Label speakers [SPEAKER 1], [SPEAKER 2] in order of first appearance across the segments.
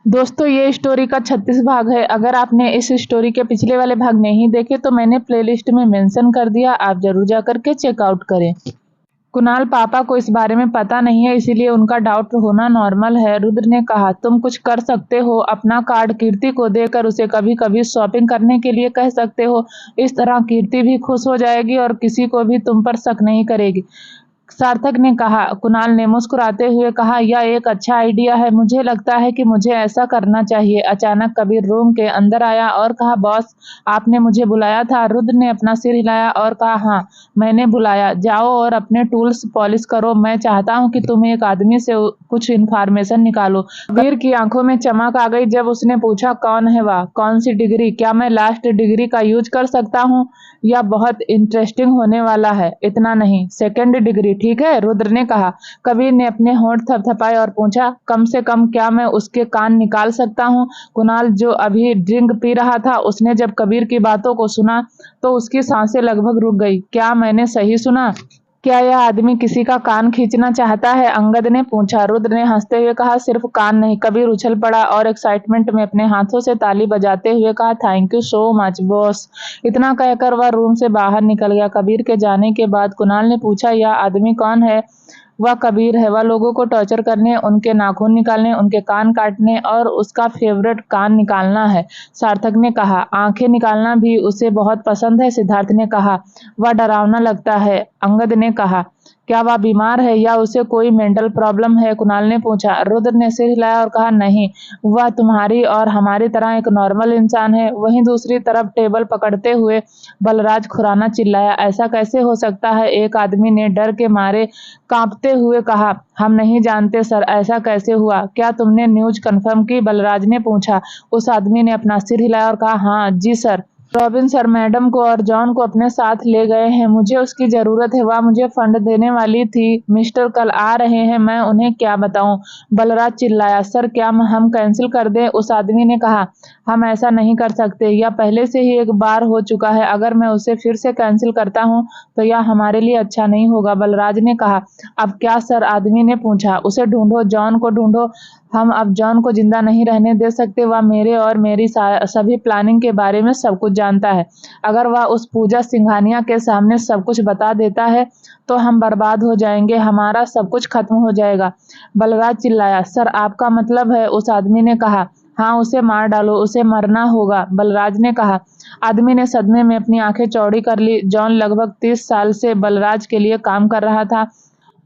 [SPEAKER 1] दोस्तों ये स्टोरी का 36 भाग है। अगर आपने इस स्टोरी के पिछले वाले भाग नहीं देखे तो मैंने प्लेलिस्ट में मेंशन कर दिया, आप जरूर जा करके चेकआउट करें। कुणाल पापा को इस बारे में पता नहीं है, इसीलिए उनका डाउट होना नॉर्मल है। रुद्र ने कहा, तुम कुछ कर सकते हो, अपना कार्ड कीर्ति को देकर उसे कभी कभी शॉपिंग करने के लिए कह सकते हो। इस तरह कीर्ति भी खुश हो जाएगी और किसी को भी तुम पर शक नहीं करेगी। सार्थक ने कहा। कुणाल ने मुस्कुराते हुए कहा, यह एक अच्छा आइडिया है, मुझे लगता है कि मुझे ऐसा करना चाहिए। अचानक कबीर रूम के अंदर आया और कहा, बॉस आपने मुझे बुलाया था। रुद्र ने अपना सिर हिलाया और कहा, हाँ मैंने बुलाया, जाओ और अपने टूल्स पॉलिश करो। मैं चाहता हूँ कि तुम एक आदमी से कुछ इन्फॉर्मेशन निकालो। कबीर की आंखों में चमक आ गई जब उसने पूछा, कौन है वह, कौन सी डिग्री, क्या मैं लास्ट डिग्री का यूज कर सकता हूँ? यह बहुत इंटरेस्टिंग होने वाला है। इतना नहीं, सेकंड डिग्री ठीक है, रुद्र ने कहा। कबीर ने अपने होंठ थपथपाए और पूछा, कम से कम क्या मैं उसके कान निकाल सकता हूँ? कुणाल जो अभी ड्रिंक पी रहा था, उसने जब कबीर की बातों को सुना तो उसकी सांसें लगभग रुक गई। क्या मैंने सही सुना? क्या यह आदमी किसी का कान खींचना चाहता है? अंगद ने पूछा। रुद्र ने हंसते हुए कहा, सिर्फ कान नहीं। कबीर उछल पड़ा और एक्साइटमेंट में अपने हाथों से ताली बजाते हुए कहा, thank you so much boss. इतना कहकर वह रूम से बाहर निकल गया। कबीर के जाने के बाद कुणाल ने पूछा, यह आदमी कौन है? वह कबीर है, वह लोगों को टॉर्चर करने, उनके नाखून निकालने, उनके कान काटने और उसका फेवरेट कान निकालना है। सार्थक ने कहा। आंखें निकालना भी उसे बहुत पसंद है, सिद्धार्थ ने कहा। वह डरावना लगता है, अंगद ने कहा। क्या वह बीमार है या उसे कोई मेंटल प्रॉब्लम है? कुणाल ने पूछा। रुद्र ने सिर हिलाया और कहा, नहीं, वह तुम्हारी और हमारी तरह एक नॉर्मल इंसान है। वहीं दूसरी तरफ टेबल पकड़ते हुए बलराज खुराना चिल्लाया, ऐसा कैसे हो सकता है? एक आदमी ने डर के मारे कांपते हुए कहा, हम नहीं जानते सर, ऐसा कैसे हुआ? क्या तुमने न्यूज कंफर्म की? बलराज ने पूछा। उस आदमी ने अपना सिर हिलाया और कहा, हाँ जी सर। रॉबिन सर मैडम को और जॉन को अपने साथ ले गए हैं, मुझे उसकी जरूरत है, वह मुझे फंड देने वाली थी। मिस्टर कल आ रहे हैं, मैं उन्हें क्या बताऊं? बलराज चिल्लाया। सर क्या हम कैंसिल कर दें? उस आदमी ने कहा, हम ऐसा नहीं कर सकते, यह पहले से ही एक बार हो चुका है। अगर मैं उसे फिर से कैंसिल करता हूं तो यह हमारे लिए अच्छा नहीं होगा। बलराज ने कहा। अब क्या सर? आदमी ने पूछा। उसे ढूंढो, जॉन को ढूंढो। हम अब जॉन को जिंदा नहीं रहने दे सकते, वह मेरे और मेरी सभी प्लानिंग के बारे में सब कुछ जानता है। अगर वह उस पूजा सिंघानिया के सामने सब कुछ बता देता है तो हम बर्बाद हो जाएंगे, हमारा सब कुछ खत्म हो जाएगा। बलराज चिल्लाया। सर आपका मतलब है? उस आदमी ने कहा, हाँ उसे मार डालो, उसे मरना होगा। बलराज ने कहा। आदमी ने सदमे में अपनी आंखें चौड़ी कर ली। जॉन लगभग 30 साल से बलराज के लिए काम कर रहा था।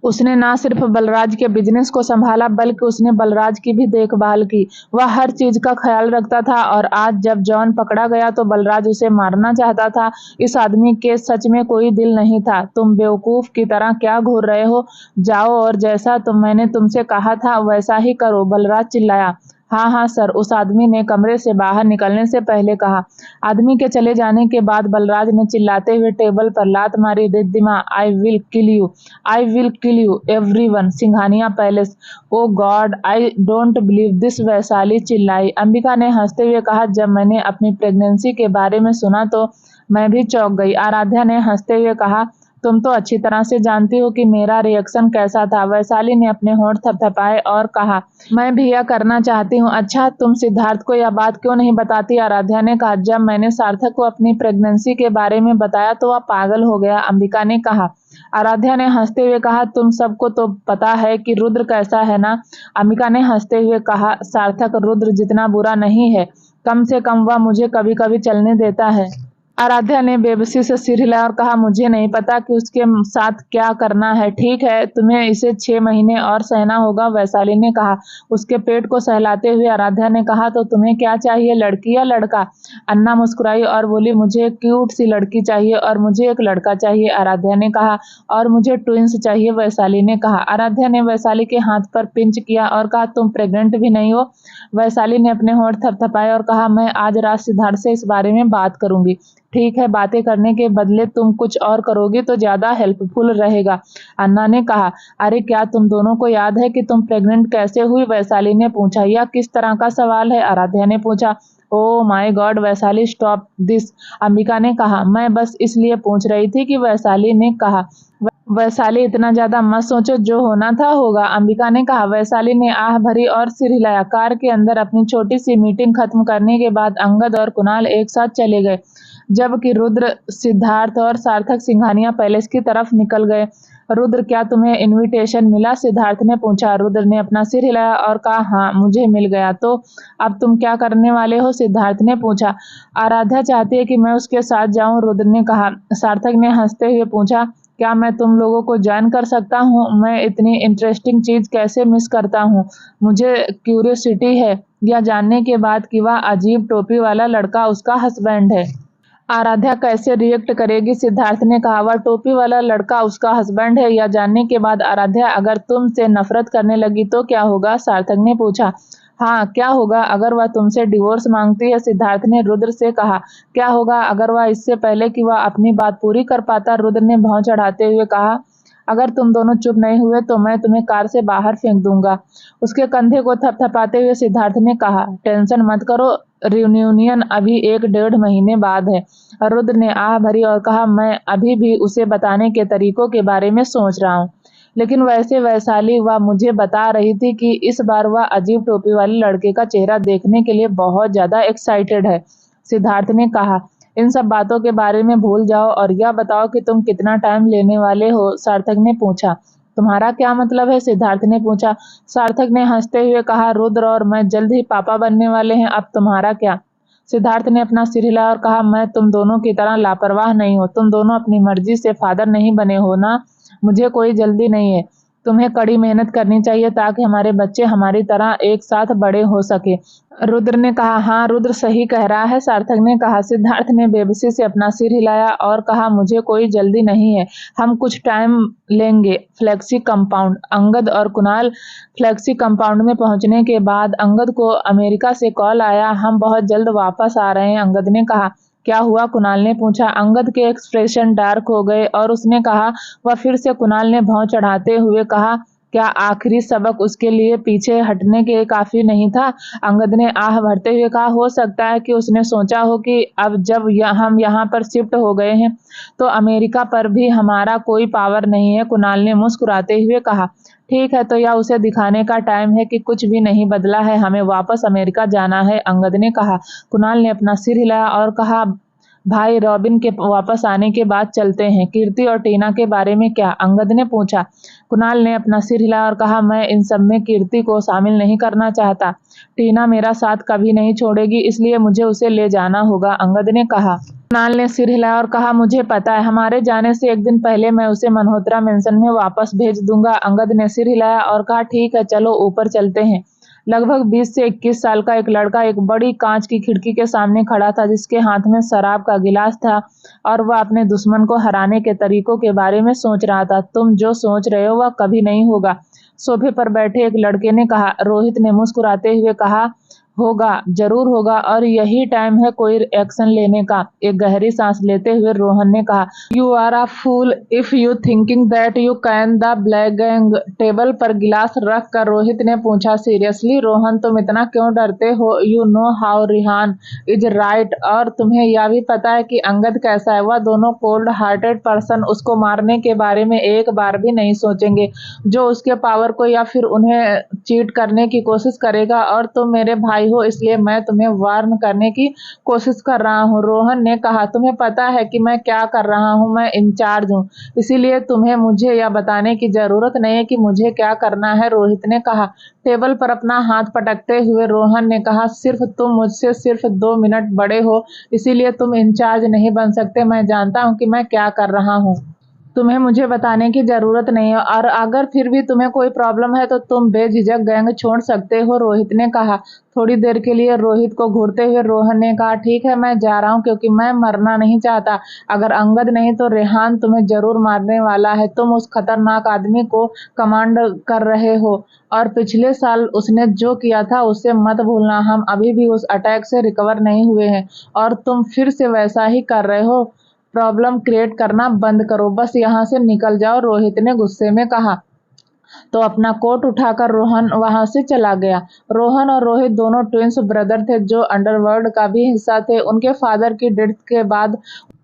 [SPEAKER 1] उसने ना सिर्फ बलराज के बिजनेस को संभाला बल्कि उसने बलराज की भी देखभाल की। वह हर चीज का ख्याल रखता था और आज जब जॉन पकड़ा गया तो बलराज उसे मारना चाहता था। इस आदमी के सच में कोई दिल नहीं था। तुम बेवकूफ की तरह क्या घूर रहे हो? जाओ और जैसा मैंने तुमसे कहा था वैसा ही करो। बलराज चिल्लाया। हाँ हाँ सर, उस आदमी ने कमरे से बाहर निकलने से पहले कहा। आदमी के चले जाने के बाद बलराज ने चिल्लाते हुए टेबल पर लात मारी, Riddhima I will kill you, I will kill you everyone. Singhania palace. Oh God, I don't believe this, Vaishali चिल्लाई। अंबिका ने हंसते हुए कहा, जब मैंने अपनी प्रेगनेंसी के बारे में सुना तो मैं भी चौंक गई। आराध्या ने हंसते हुए कहा, तुम तो अच्छी तरह से जानती हो कि मेरा रिएक्शन कैसा था। वैशाली ने अपने होंठ थपथपाए और कहा, मैं भी यह करना चाहती हूँ। अच्छा तुम सिद्धार्थ को यह बात क्यों नहीं बताती? आराध्या ने कहा, जब मैंने सार्थक को अपनी प्रेगनेंसी के बारे में बताया तो वह पागल हो गया। अंबिका ने कहा। आराध्या ने हंसते हुए कहा, तुम सबको तो पता है कि रुद्र कैसा है ना? अंबिका ने हंसते हुए कहा, सार्थक रुद्र जितना बुरा नहीं है, कम से कम वह मुझे कभी कभी चलने देता है। आराध्या ने बेबसी से सिर हिलाया और कहा, मुझे नहीं पता कि उसके साथ क्या करना है। ठीक है, तुम्हें इसे 6 महीने और सहना होगा, वैशाली ने कहा। उसके पेट को सहलाते हुए आराध्या ने कहा, तो तुम्हें क्या चाहिए, लड़की या लड़का? अन्ना मुस्कुराई और बोली, मुझे एक क्यूट सी लड़की चाहिए और मुझे एक लड़का चाहिए। आराध्या ने कहा, और मुझे ट्विंस चाहिए, वैशाली ने कहा। आराध्या ने वैशाली के हाथ पर पिंच किया और कहा, तुम प्रेग्नेंट भी नहीं हो? वैशाली ने अपने होंठ थपथपाए और कहा, मैं आज रात सिद्धार्थ से इस बारे में बात करूंगी। ठीक है, बातें करने के बदले तुम कुछ और करोगी तो ज्यादा हेल्पफुल रहेगा, अन्ना ने कहा। अरे क्या तुम दोनों को याद है कि तुम प्रेग्नेंट कैसे हुई? वैशाली ने पूछा। यह किस तरह का सवाल है? आराध्या ने पूछा। Oh my God, Vaishali stop this, Ambika ने कहा। मैं बस इसलिए पूछ रही थी कि वैशाली ने कहा। वैशाली इतना ज्यादा मत सोचो, जो होना था होगा, अंबिका ने कहा। वैशाली ने आह भरी और सिर हिलाया। कार के अंदर अपनी छोटी सी मीटिंग खत्म करने के बाद अंगद और कुणाल एक साथ चले गए, जबकि रुद्र, सिद्धार्थ और सार्थक सिंघानिया पैलेस की तरफ निकल गए। रुद्र, क्या तुम्हें इनविटेशन मिला? सिद्धार्थ ने पूछा। रुद्र ने अपना सिर हिलाया और कहा, हाँ मुझे मिल गया। तो अब तुम क्या करने वाले हो? सिद्धार्थ ने पूछा। आराध्या चाहती है कि मैं उसके साथ जाऊं, रुद्र ने कहा। सार्थक ने हंसते हुए पूछा, क्या मैं तुम लोगों को ज्वाइन कर सकता हूँ? मैं इतनी इंटरेस्टिंग चीज कैसे मिस करता हूँ? मुझे क्यूरियोसिटी है यह जानने के बाद कि वह अजीब टोपी वाला लड़का उसका हस्बैंड है। आराध्या कैसे रिएक्ट करेगी? सिद्धार्थ ने कहा। वह टोपी वाला लड़का उसका हस्बैंड है यह जानने के बाद आराध्या अगर तुमसे नफरत करने लगी तो क्या होगा? सार्थक ने पूछा। हाँ, क्या होगा अगर वह तुमसे डिवोर्स मांगती है? सिद्धार्थ ने रुद्र से कहा। क्या होगा अगर वह इससे पहले कि वह अपनी बात पूरी कर पाता? रुद्र ने भौं चढ़ाते हुए कहा, अगर तुम दोनों चुप नहीं हुए तो मैं तुम्हें कार से बाहर फेंक दूंगा। उसके कंधे को थपथपाते हुए सिद्धार्थ ने कहा, टेंशन मत करो, रियूनियन अभी 1-1.5 महीने बाद है। रुद्र ने आह भरी और कहा, मैं अभी भी उसे बताने के तरीकों के बारे में सोच रहा हूँ। लेकिन वैसे वैशाली, वह मुझे बता रही थी कि इस बार वह अजीब टोपी वाले लड़के का चेहरा देखने के लिए बहुत ज्यादा एक्साइटेड है। सिद्धार्थ ने कहा, इन सब बातों के बारे में भूल जाओ और यह बताओ कि तुम कितना टाइम लेने वाले हो? सार्थक ने पूछा। तुम्हारा क्या मतलब है? सिद्धार्थ ने पूछा। सार्थक ने हंसते हुए कहा, रुद्र और मैं जल्द ही पापा बनने वाले हैं, अब तुम्हारा क्या? सिद्धार्थ ने अपना सिर हिलाया और कहा, मैं तुम दोनों की तरह लापरवाह नहीं हूँ। तुम दोनों अपनी मर्जी से फादर नहीं बने हो ना। मुझे कोई जल्दी नहीं है। तुम्हें कड़ी मेहनत करनी चाहिए ताकि हमारे बच्चे हमारी तरह एक साथ बड़े हो सके। रुद्र ने कहा। हाँ, रुद्र सही कह रहा है, सार्थक ने कहा। सिद्धार्थ ने बेबसी से अपना सिर हिलाया और कहा, मुझे कोई जल्दी नहीं है, हम कुछ टाइम लेंगे। Flexi compound. अंगद और कुणाल फ्लेक्सी कंपाउंड में पहुंचने के बाद अंगद को अमेरिका से कॉल आया, हम बहुत जल्द वापस आ रहे हैं। अंगद ने कहा। क्या हुआ? कुणाल ने पूछा। अंगद के एक्सप्रेशन डार्क हो गए और उसने कहा, वह फिर से। कुणाल ने भौं चढ़ाते हुए कहा, क्या आखिरी सबक उसके लिए पीछे हटने के काफी नहीं था? अंगद ने आह भरते हुए कहा, हो सकता है कि उसने सोचा हो कि अब जब हम यहाँ पर शिफ्ट हो गए हैं तो अमेरिका पर भी हमारा कोई पावर नहीं है। कुणाल ने मुस्कुराते हुए कहा। ठीक है, तो यह उसे दिखाने का टाइम है कि कुछ भी नहीं बदला है, हमें वापस अमेरिका जाना है, अंगद ने कहा। कुणाल ने अपना सिर हिलाया और कहा, भाई रॉबिन के वापस आने के बाद चलते हैं। कीर्ति और टीना के बारे में क्या? अंगद ने पूछा। कुणाल ने अपना सिर हिलाया और कहा, मैं इन सब में कीर्ति को शामिल नहीं करना चाहता। टीना मेरा साथ कभी नहीं छोड़ेगी, इसलिए मुझे उसे ले जाना होगा, अंगद ने कहा। कुणाल ने सिर हिलाया और कहा, मुझे पता है, हमारे जाने से एक दिन पहले मैं उसे मल्होत्रा मेंशन में वापस भेज दूंगा। अंगद ने सिर हिलाया और कहा, ठीक है, चलो ऊपर चलते हैं। लगभग 20 से 21 साल का एक लड़का एक बड़ी कांच की खिड़की के सामने खड़ा था, जिसके हाथ में शराब का गिलास था और वह अपने दुश्मन को हराने के तरीकों के बारे में सोच रहा था। तुम जो सोच रहे हो वह कभी नहीं होगा, सोफे पर बैठे एक लड़के ने कहा। रोहित ने मुस्कुराते हुए कहा, होगा, जरूर होगा, और यही टाइम है कोई एक्शन लेने का। एक गहरी सांस लेते हुए रोहन ने कहा, you are a fool if you thinking that you can the black gang. Table पर गिलास रख कर रोहित ने पूछा, सीरियसली रोहन, तुम इतना क्यों डरते हो? You know how Rihan is right, और तुम्हें यह भी पता है कि अंगद कैसा है। वह दोनों कोल्ड हार्टेड पर्सन उसको मारने के बारे में एक बार भी नहीं सोचेंगे। जो उसके पावर को या फिर उन्हें चीट करने की कोशिश करेगा, और तुम मेरे भाई हो, इसलिए मैं तुम्हें वार्न करने की कोशिश कर रहा हूँ। रोहन ने कहा, तुम्हें पता है कि मैं क्या कर रहा हूँ, मैं इंचार्ज हूँ, इसीलिए तुम्हें मुझे यह बताने की जरूरत नहीं है कि मुझे क्या करना है, रोहित ने कहा। टेबल पर अपना हाथ पटकते हुए रोहन ने कहा, सिर्फ तुम मुझसे सिर्फ 2 मिनट बड़े हो, इसीलिए तुम इंचार्ज नहीं बन सकते। मैं जानता हूँ कि मैं क्या कर रहा हूँ, तुम्हें मुझे बताने की जरूरत नहीं है, और अगर फिर भी तुम्हें कोई प्रॉब्लम है तो तुम बेझिझक गैंग छोड़ सकते हो, रोहित ने कहा। थोड़ी देर के लिए रोहित को घूरते हुए रोहन ने कहा, ठीक है, मैं जा रहा हूँ क्योंकि मैं मरना नहीं चाहता। अगर अंगद नहीं तो रेहान तुम्हें जरूर मारने वाला है। तुम उस खतरनाक आदमी को कमांड कर रहे हो, और पिछले साल उसने जो किया था उसे मत भूलना। हम अभी भी उस अटैक से रिकवर नहीं हुए हैं और तुम फिर से वैसा ही कर रहे हो। प्रॉब्लम क्रिएट करना बंद करो, बस यहाँ से निकल जाओ, रोहित ने गुस्से में कहा। तो अपना कोट उठाकर रोहन वहां से चला गया। रोहन और रोहित दोनों ट्विंस ब्रदर थे जो अंडरवर्ल्ड का भी हिस्सा थे। उनके फादर की डेथ के बाद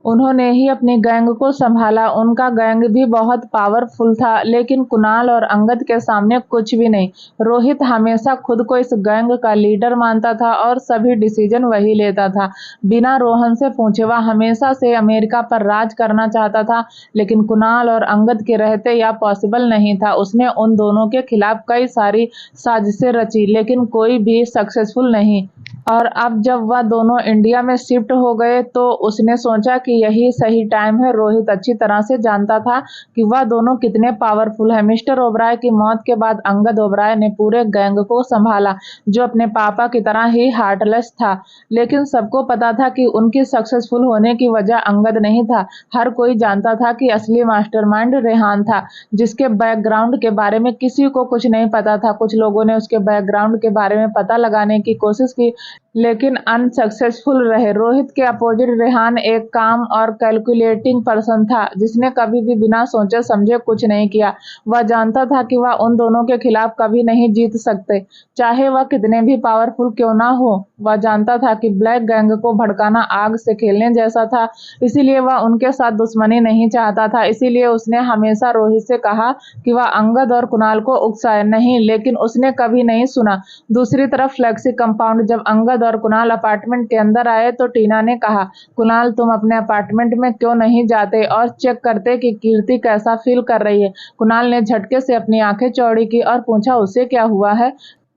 [SPEAKER 1] उन्होंने ही अपनी गैंग को संभाला। उनका गैंग भी बहुत पावरफुल था, लेकिन कुणाल और अंगद के सामने कुछ भी नहीं। रोहित हमेशा खुद को इस गैंग का लीडर मानता था और सभी डिसीजन वही लेता था, बिना रोहन से पूछे। वह हमेशा से अमेरिका पर राज करना चाहता था, लेकिन कुणाल और अंगद के रहते यह पॉसिबल नहीं था। उसने उन दोनों के खिलाफ कई सारी साजिशें रची, लेकिन कोई भी सक्सेसफुल नहीं। और अब जब वह दोनों इंडिया में शिफ्ट हो गए तो उसने सोचा कि यही सही टाइम है। रोहित अच्छी तरह से जानता था कि वह दोनों कितने पावरफुल हैं। मिस्टर ओबराय की मौत के बाद अंगद ओबराय ने पूरे गैंग को संभाला, जो अपने पापा की तरह ही हार्टलेस था। लेकिन सबको पता था कि उनकी सक्सेसफुल होने की वजह अंगद नहीं था। हर कोई जानता था कि असली मास्टरमाइंड रेहान था, जिसके बैकग्राउंड के बारे में किसी को कुछ नहीं पता था। कुछ लोगों ने उसके बैकग्राउंड के बारे में पता लगाने की कोशिश की, लेकिन अनसक्सेसफुल रहे। रोहित के अपोजिट रेहान एक काम और कैलकुलेटिंग पर्सन था, जिसने कभी भी बिना सोचे समझे कुछ नहीं किया। वह जानता था कि वह उन दोनों के खिलाफ कभी नहीं जीत सकते, चाहे वह कितने भी पावरफुल क्यों ना हो। वह जानता था कि ब्लैक गैंग को भड़काना आग से खेलने जैसा था, इसीलिए वह उनके साथ दुश्मनी नहीं चाहता था। इसीलिए उसने हमेशा रोहित से कहा कि वह अंगद और कुणाल को उकसाए नहीं, लेकिन उसने कभी नहीं सुना। दूसरी तरफ फ्लेक्सी कंपाउंड, जब अंगद और कुणाल अपार्टमेंट के अंदर आए तो टीना ने कहा, कुणाल तुम अपने अपार्टमेंट में क्यों नहीं जाते और चेक करते कि कीर्ति कैसा फील कर रही है। कुणाल ने झटके से अपनी आंखें चौड़ी की और पूछा, उसे क्या हुआ है?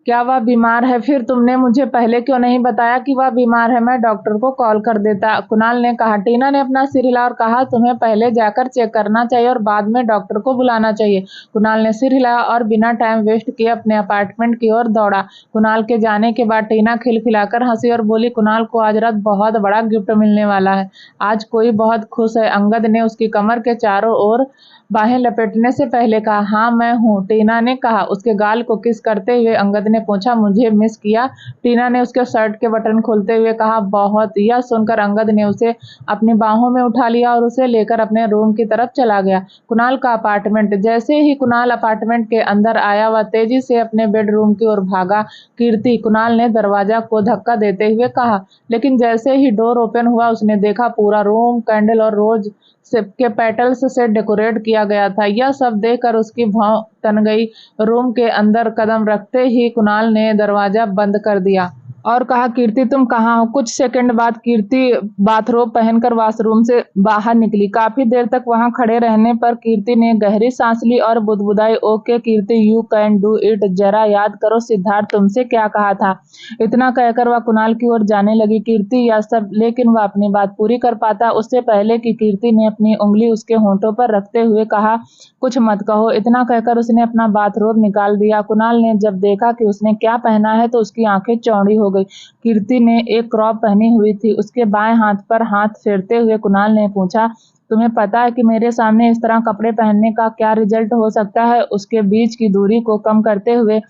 [SPEAKER 1] क्या वह बीमार है? फिर तुमने मुझे पहले क्यों नहीं बताया कि वह बीमार है? मैं डॉक्टर को कॉल कर देता, कुणाल ने कहा। टीना ने अपना सिर हिला और कहा, तुम्हें पहले जाकर चेक करना चाहिए और बाद में डॉक्टर को बुलाना चाहिए। कुणाल ने सिर हिलाया और बिना टाइम वेस्ट किए अपने अपार्टमेंट की ओर दौड़ा। कुणाल के जाने के बाद टीना खिलखिलाकर हंसी और बोली, कुणाल को आज रात बहुत बड़ा गिफ्ट मिलने वाला है। आज कोई बहुत खुश है। अंगद ने उसकी कमर के चारों ओर बाहें लपेटने से पहले कहा, हाँ मैं हूँ, टीना ने कहा। उसके गाल को किस करते हुए अंगद ने पूछा, मुझे मिस किया? टीना ने उसके शर्ट के बटन खोलते हुए कहा, बहुत। यह सुनकर अंगद ने उसे अपनी बाहों में उठा लिया और उसे लेकर अपने रूम की तरफ चला गया। कुणाल का अपार्टमेंट। जैसे ही कुणाल अपार्टमेंट के अंदर आया, वह तेजी से अपने बेडरूम की ओर भागा। कीर्ति, कुणाल ने दरवाजा को धक्का देते हुए कहा। लेकिन जैसे ही डोर ओपन हुआ, उसने देखा पूरा रूम कैंडल और रोज के पेटल्स से डेकोरेट किया गया था। यह सब देखकर उसकी भौं तन गई। रूम के अंदर कदम रखते ही कुणाल ने दरवाजा बंद कर दिया और कहा, कीर्ति तुम कहाँ हो? कुछ सेकंड बाद कीर्ति बाथरोब पहनकर वॉशरूम से बाहर निकली। काफी देर तक वहां खड़े रहने पर कीर्ति ने गहरी सांस ली और बुदबुदाई, okay Kirti, you can do it. जरा याद करो सिद्धार्थ तुमसे क्या कहा था। इतना कहकर वह कुणाल की ओर जाने लगी। कीर्ति यह सब, लेकिन वह अपनी बात पूरी कर पाता उससे पहले कि कीर्ति ने अपनी उंगली उसके होंठों पर रखते हुए कहा, कुछ मत कहो। इतना कहकर उसने अपना बाथरोब निकाल दिया। कुणाल ने जब देखा कि उसने क्या पहना है तो उसकी आंखें चौड़ी हो गई। कीर्ति ने एक क्रॉप पहनी हुई थी। उसके बाएं हाथ पर हाथ फेरते हुए कुणाल ने पूछा, तुम्हें पता है कि मेरे सामने इस तरह कपड़े पहनने का क्या रिजल्ट हो सकता है? उसके बीच की दूरी को कम करते हुए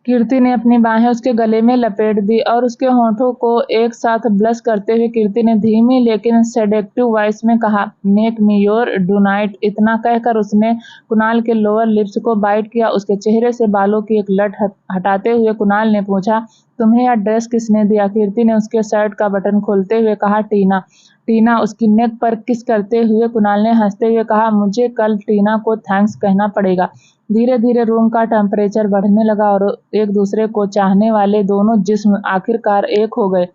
[SPEAKER 1] कीर्ति ने अपनी बाहें उसके गले में लपेट दी और उसके होंठों को एक साथ ब्लश करते हुए कीर्ति ने धीमी लेकिन सेडेक्टिव वॉइस में कहा, make me your do night. इतना कहकर उसने कुणाल के लोअर लिप्स को बाइट किया। उसके चेहरे से बालों की एक लट हटाते हुए कुणाल ने पूछा, तुम्हें यह ड्रेस किसने दिया? कीर्ति ने उसके शर्ट का बटन खोलते हुए कहा, टीना। टीना, उसकी नेक पर किस करते हुए कुणाल ने हंसते हुए कहा, मुझे कल टीना को थैंक्स कहना पड़ेगा। धीरे धीरे रूम का टेम्परेचर बढ़ने लगा और एक दूसरे को चाहने वाले दोनों जिस्म आखिरकार एक हो गए।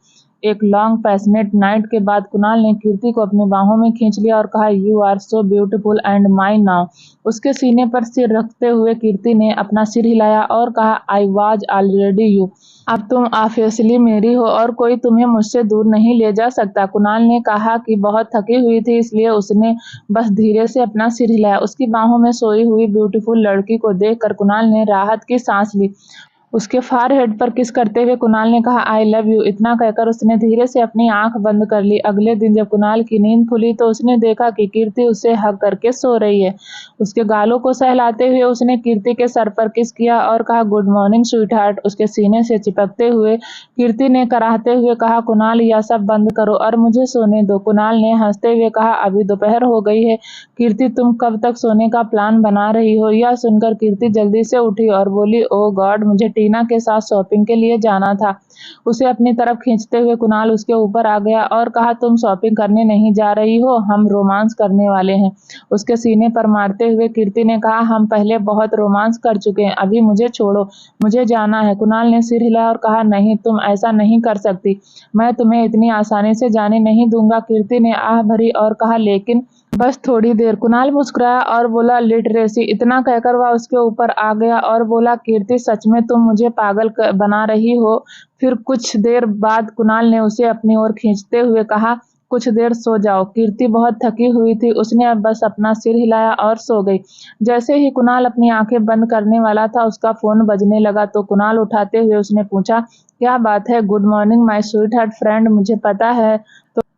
[SPEAKER 1] एक लॉन्ग पैशनेट नाइट के बाद कुणाल ने कीर्ति को अपनी बाहों में खींच लिया और कहा, you are so beautiful and mine now. उसके सीने पर सिर रखते हुए कीर्ति ने अपना सिर हिलाया और कहा, आई वॉज ऑलरेडी यू। अब तुम ऑब्वियसली मेरी हो और कोई तुम्हें मुझसे दूर नहीं ले जा सकता। कुणाल ने कहा कि बहुत थकी हुई थी, इसलिए उसने बस धीरे से अपना सिर हिलाया। उसकी बाहों में सोई हुई ब्यूटीफुल लड़की को देखकर कुणाल ने राहत की सांस ली। उसके फारहेड पर किस करते हुए कुणाल ने कहा, आई लव यू। इतना कहकर उसने धीरे से अपनी आंख बंद कर ली। अगले दिन जब कुणाल की नींद खुली तो उसने देखा कि कीर्ति उसे हग करके सो रही है। उसके गालों को सहलाते हुए उसने कीर्ति के सर पर किस किया और कहा, गुड मॉर्निंग स्वीट हार्ट। उसके सीने से चिपकते हुए कीर्ति ने कराहते हुए कहा, कुणाल यह सब बंद करो और मुझे सोने दो। कुणाल ने हंसते हुए कहा, अभी दोपहर हो गई है कीर्ति, तुम कब तक सोने का प्लान बना रही हो? यह सुनकर कीर्ति जल्दी से उठी और बोली, ओ गॉड, मुझे टीना के साथ शॉपिंग के लिए जाना था। उसे अपनी तरफ खींचते हुए कुणाल उसके ऊपर आ गया और कहा, तुम शॉपिंग करने नहीं जा रही हो, हम रोमांस करने वाले हैं। उसके सीने पर मारते हुए कीर्ति ने कहा, हम पहले बहुत रोमांस कर चुके हैं, अभी मुझे छोड़ो, मुझे जाना है। कुणाल ने सिर हिलाया और कहा, नहीं, तुम ऐसा नहीं कर सकती, मैं तुम्हें इतनी आसानी से जाने नहीं दूंगा। कीर्ति ने आह भरी और कहा, लेकिन बस थोड़ी देर। कुणाल मुस्कुराया और बोला, लिटरेसी। इतना कहकर वह उसके ऊपर आ गया और बोला, कीर्ति, सच में तुम मुझे पागल बना रही हो। फिर कुछ देर बाद कुणाल ने उसे अपनी ओर खींचते हुए कहा, कुछ देर सो जाओ। कीर्ति बहुत थकी हुई थी, उसने अब बस अपना सिर हिलाया और सो गई। जैसे ही कुणाल अपनी आंखें बंद करने वाला था, उसका फोन बजने लगा तो कुणाल उठाते हुए उसने पूछा, क्या बात है? Good morning my sweet heart friend. मुझे पता है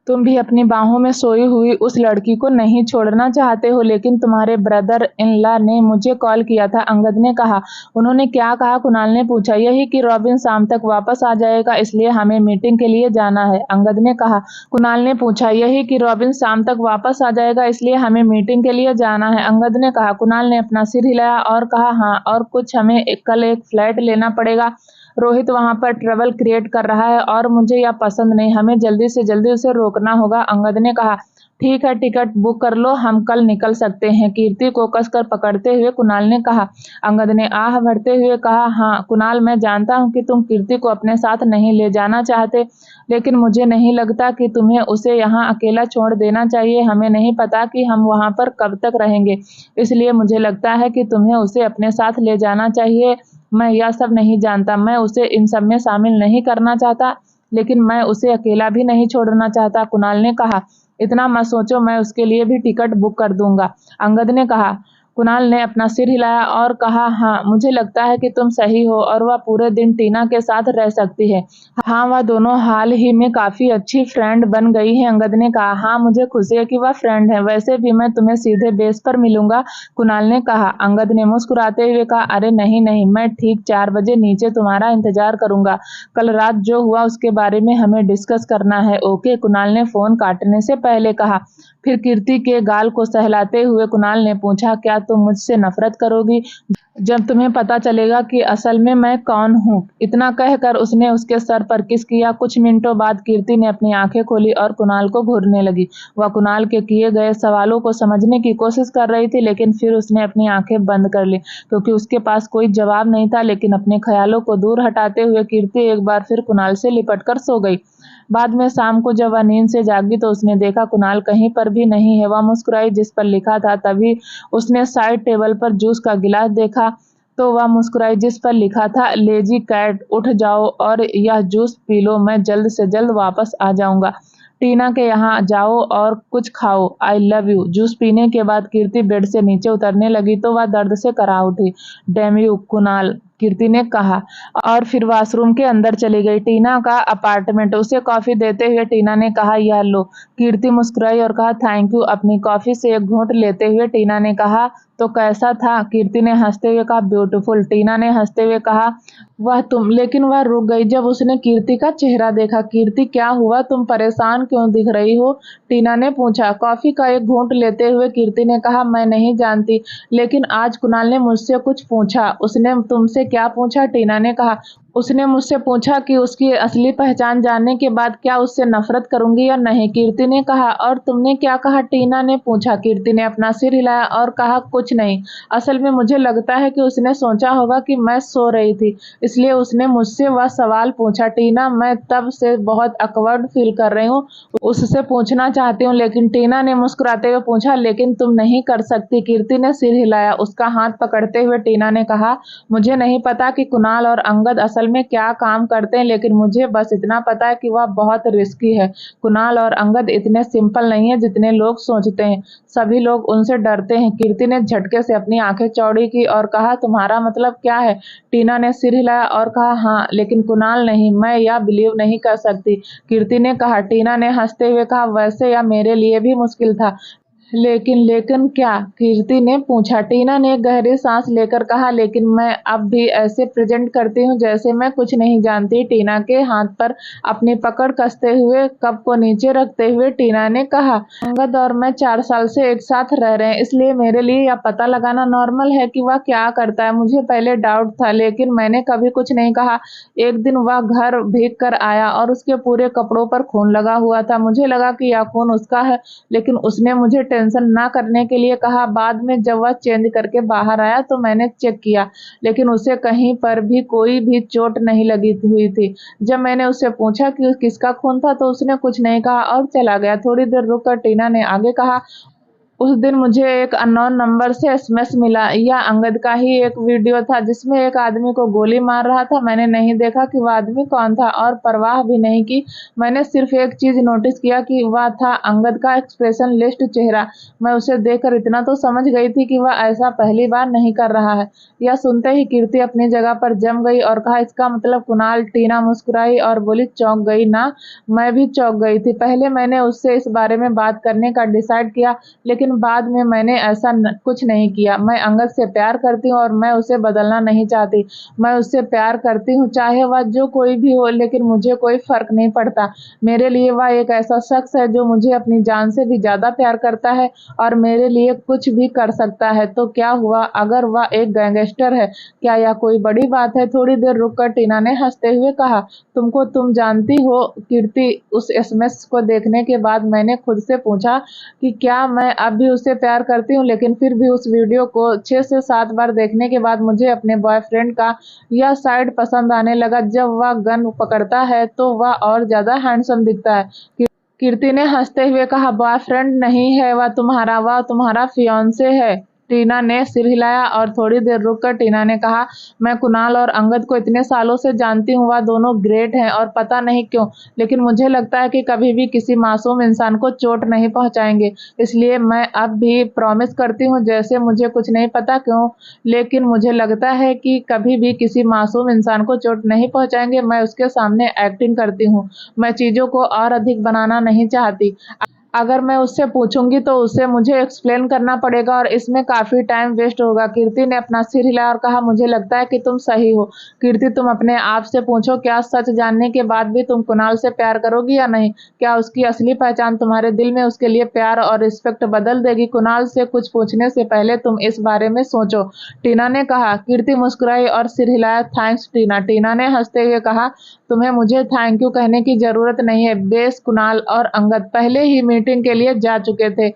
[SPEAKER 1] तुम भी अपनी बाहों में सोई हुई उस लड़की को नहीं छोड़ना चाहते हो, लेकिन तुम्हारे ब्रदर इन लॉ ने मुझे कॉल किया था, अंगद ने कहा। उन्होंने क्या कहा? कुणाल ने पूछा। यही कि रॉबिन शाम तक वापस आ जाएगा, इसलिए हमें मीटिंग के लिए जाना है, अंगद ने कहा। कुणाल ने पूछा। यही कि रॉबिन शाम तक वापस आ जाएगा, इसलिए हमें मीटिंग के लिए जाना है, अंगद ने कहा। कुणाल ने अपना सिर हिलाया और कहा, हाँ, और कुछ, हमें कल एक फ्लैट लेना पड़ेगा। रोहित वहां पर ट्रबल क्रिएट कर रहा है और मुझे यह पसंद नहीं, हमें जल्दी से जल्दी उसे रोकना होगा, अंगद ने कहा। ठीक है, टिकट बुक कर लो, हम कल निकल सकते हैं, कीर्ति को कसकर पकड़ते हुए कुणाल ने कहा। अंगद ने आह भरते हुए कहा, हाँ कुणाल, मैं जानता हूं कि तुम कीर्ति को अपने साथ नहीं ले जाना चाहते, लेकिन मुझे नहीं लगता कि तुम्हें उसे यहाँ अकेला छोड़ देना चाहिए। हमें नहीं पता कि हम वहां पर कब तक रहेंगे, इसलिए मुझे लगता है कि तुम्हें उसे अपने साथ ले जाना चाहिए। मैं यह सब नहीं जानता, मैं उसे इन सब में शामिल नहीं करना चाहता, लेकिन मैं उसे अकेला भी नहीं छोड़ना चाहता, कुणाल ने कहा। इतना मत सोचो, मैं उसके लिए भी टिकट बुक कर दूंगा, अंगद ने कहा। कुणाल ने अपना सिर हिलाया और कहा, हाँ, मुझे लगता है कि तुम सही हो और वह पूरे दिन टीना के साथ रह सकती है। हाँ, वह दोनों हाल ही में काफी अच्छी फ्रेंड बन गई है, अंगद ने कहा। हाँ, मुझे खुशी है कि वह फ्रेंड है, वैसे भी मैं तुम्हें सीधे बेस पर मिलूंगा, कुणाल ने कहा। अंगद ने मुस्कुराते हुए कहा, अरे नहीं नहीं, मैं ठीक 4 बजे नीचे तुम्हारा इंतजार करूंगा, कल रात जो हुआ उसके बारे में हमें डिस्कस करना है, ओके, कुणाल ने फोन काटने से पहले कहा। फिर कीर्ति के गाल को सहलाते हुए कुणाल ने पूछा, क्या तुम मुझसे नफरत करोगी जब तुम्हें पता चलेगा कि असल में मैं कौन हूँ? इतना कहकर उसने उसके सर पर किस किया। कुछ मिनटों बाद कीर्ति ने अपनी आंखें खोली और कुणाल को घूरने लगी। वह कुणाल के किए गए सवालों को समझने की कोशिश कर रही थी, लेकिन फिर उसने अपनी आंखें बंद कर ली क्योंकि उसके पास कोई जवाब नहीं था। लेकिन अपने ख्यालों को दूर हटाते हुए कीर्ति एक बार फिर कुणाल से लिपट कर सो गई। बाद में शाम को जब वह नींद से जागी तो उसने देखा कुणाल कहीं पर भी नहीं है। वह मुस्कुराई, जिस पर लिखा था। तभी उसने साइड टेबल पर जूस का गिलास देखा तो वह मुस्कुराई, जिस पर लिखा था, लेजी कैट, उठ जाओ और यह जूस पी लो, मैं जल्द से जल्द वापस आ जाऊंगा। टीना के यहाँ जाओ और कुछ खाओ, आई लव यू। जूस पीने के बाद कीर्ति बेड से नीचे उतरने लगी तो वह दर्द से करा उठी। डैम यू कुणाल, कीर्ति ने कहा और फिर वॉशरूम के अंदर चली गई। टीना का अपार्टमेंट। उसे कॉफी देते हुए टीना ने कहा, यह लो। कीर्ति मुस्कुराई और कहा, थैंक यू। अपनी कॉफी से एक घूंट लेते हुए टीना ने कहा, तो कैसा था? कीर्ति ने हंसते हुए कहा, ब्यूटीफुल। टीना ने हंसते हुए कहा, वह तुम। लेकिन वह रुक गई जब उसने कीर्ति का चेहरा देखा। कीर्ति, क्या हुआ? तुम परेशान क्यों दिख रही हो? टीना ने पूछा। कॉफी का एक घूंट लेते हुए कीर्ति ने कहा, मैं नहीं जानती, लेकिन आज कुणाल ने मुझसे कुछ पूछा। उसने तुमसे क्या पूछा? टीना ने कहा। उसने मुझसे पूछा कि उसकी असली पहचान जानने के बाद क्या उससे नफरत करूंगी या नहीं, कीर्ति ने कहा। और तुमने क्या कहा? टीना ने पूछा। कीर्ति ने अपना सिर हिलाया और कहा, कुछ नहीं। असल में मुझे लगता है कि उसने सोचा होगा कि मैं सो रही थी, इसलिए उसने मुझसे वह सवाल पूछा। टीना, मैं तब से बहुत अकवर्ड फील कर रही हूँ, उससे पूछना चाहती हूँ, लेकिन टीना ने मुस्कुराते हुए पूछा, लेकिन तुम नहीं कर सकती। कीर्ति ने सिर हिलाया। उसका हाथ पकड़ते हुए टीना ने कहा, मुझे नहीं पता कि कुणाल और अंगद असल में क्या काम करते हैं, लेकिन मुझे बस इतना पता है कि वह बहुत रिस्की है। कुणाल और अंगद इतने सिंपल नहीं है जितने लोग सोचते हैं, सभी लोग उनसे डरते हैं। कीर्ति ने झटके से अपनी आंखें चौड़ी की और कहा, तुम्हारा मतलब क्या है? टीना ने सिर हिलाया और कहा, हाँ, लेकिन कुणाल नहीं, मैं यह बिलीव नहीं कर सकती, कीर्ति ने कहा। टीना ने हंसते हुए कहा, वैसे यह मेरे लिए भी मुश्किल था, लेकिन लेकिन क्या? कीर्ति ने पूछा। टीना ने गहरी सांस लेकर कहा, लेकिन मैं अब भी ऐसे प्रेजेंट करती हूँ जैसे मैं कुछ नहीं जानती। टीना के हाथ पर अपनी पकड़ कसते हुए कप को नीचे रखते हुए टीना ने कहा, अंगद और मैं 4 साल से एक साथ रह रहे हैं, इसलिए मेरे लिए यह पता लगाना नॉर्मल है कि वह क्या करता है। मुझे पहले डाउट था, लेकिन मैंने कभी कुछ नहीं कहा। एक दिन वह घर भीग कर आया और उसके पूरे कपड़ों पर खून लगा हुआ था। मुझे लगा कि यह खून उसका है, लेकिन उसने मुझे टेंशन ना करने के लिए कहा। बाद में जब वह चेंज करके बाहर आया तो मैंने चेक किया, लेकिन उसे कहीं पर भी कोई भी चोट नहीं लगी हुई थी। जब मैंने उससे पूछा कि किसका खून था तो उसने कुछ नहीं कहा और चला गया। थोड़ी देर रुककर टीना ने आगे कहा, उस दिन मुझे एक अननोन नंबर से एसएमएस मिला। यह अंगद का ही एक वीडियो था जिसमें एक आदमी को गोली मार रहा था। मैंने नहीं देखा कि वह आदमी कौन था और परवाह भी नहीं की। मैंने सिर्फ एक चीज नोटिस किया कि वह था अंगद का एक्सप्रेशन लिस्ट चेहरा। मैं उसे देखकर इतना तो समझ गई थी कि वह ऐसा पहली बार नहीं कर रहा है। यह सुनते ही कीर्ति अपनी जगह पर जम गई और कहा, इसका मतलब कुणाल? टीना मुस्कुराई और बोली, चौंक गई ना? मैं भी चौंक गई थी। पहले मैंने उससे इस बारे में बात करने का डिसाइड किया, लेकिन बाद में मैंने ऐसा कुछ नहीं किया। मैं अंगद से प्यार करती हूँ और मैं उसे बदलना नहीं चाहती। मैं उससे प्यार करती हूँ, चाहे वह जो कोई भी हो, लेकिन मुझे कोई फर्क नहीं पड़ता। मेरे लिए वह एक ऐसा शख्स है जो मुझे अपनी जान से भी ज्यादा प्यार करता है और मेरे लिए कुछ भी कर सकता है। तो क्या हुआ अगर वह एक गैंगस्टर है? क्या यह कोई बड़ी बात है? थोड़ी देर रुककर टीना ने हंसते हुए कहा, तुम जानती हो कीर्ति, उस एसएमएस को देखने के बाद मैंने खुद से पूछा कि क्या मैं अब भी उससे प्यार करती हूँ, लेकिन फिर भी उस वीडियो को 6 से 7 बार देखने के बाद मुझे अपने बॉयफ्रेंड का यह साइड पसंद आने लगा। जब वह गन पकड़ता है तो वह और ज्यादा हैंडसम दिखता है। कीर्ति ने हंसते हुए कहा, बॉयफ्रेंड नहीं है वह तुम्हारा फियांसे है। टीना ने सिर हिलाया और थोड़ी देर रुककर टीना ने कहा, मैं कुणाल और अंगद को इतने सालों से जानती हूँ। वह दोनों ग्रेट हैं और पता नहीं क्यों, लेकिन मुझे लगता है कि कभी भी किसी मासूम इंसान को चोट नहीं पहुंचाएंगे। इसलिए मैं अब भी प्रॉमिस करती हूँ, जैसे मुझे कुछ नहीं पता क्यों, लेकिन मुझे लगता है कि कभी भी किसी मासूम इंसान को चोट नहीं पहुंचाएंगे। मैं उसके सामने एक्टिंग करती हूँ, मैं चीजों को और अधिक बनाना नहीं चाहती। अगर मैं उससे पूछूंगी तो उसे मुझे एक्सप्लेन करना पड़ेगा और इसमें काफी टाइम वेस्ट होगा। कीर्ति ने अपना सिर हिलाया और कहा, मुझे लगता है कि तुम सही हो। कीर्ति, तुम अपने आप से पूछो, क्या सच जानने के बाद भी तुम कुणाल से प्यार करोगी या नहीं? क्या उसकी असली पहचान तुम्हारे दिल में उसके लिए प्यार और रिस्पेक्ट बदल देगी? कुणाल से कुछ पूछने से पहले तुम इस बारे में सोचो, टीना ने कहा। कीर्ति मुस्कुराई और सिर हिलाया। थैंक्स टीना। टीना ने हंसते हुए कहा, तुम्हें मुझे थैंक यू कहने की जरूरत नहीं है। बेस, कुणाल और अंगद पहले ही मीटिंग के लिए जा चुके थे।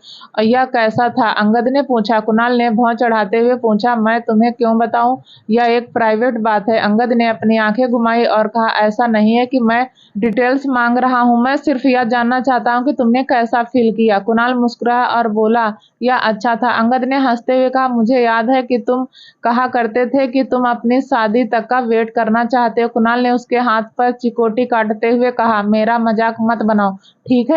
[SPEAKER 1] यह कैसा था? अंगद ने पूछा। कुणाल ने भौं चढ़ाते हुए पूछा, मैं तुम्हें क्यों बताऊं? यह एक प्राइवेट बात है। अंगद ने अपनी आंखें घुमाई और कहा, ऐसा नहीं है कि मैं डिटेल्स मांग रहा हूं, मैं सिर्फ यह जानना चाहता हूं कि तुमने कैसा फील किया। कुणाल मुस्कुराया और बोला, यह अच्छा था। अंगद ने हंसते हुए कहा, मुझे याद है कि तुम कहा करते थे कि तुम अपनी शादी तक का वेट करना चाहते हो। कुणाल ने उसके हाथ पर चिकोटी काटते हुए कहा, मेरा मजाक मत बनाओ। ठीक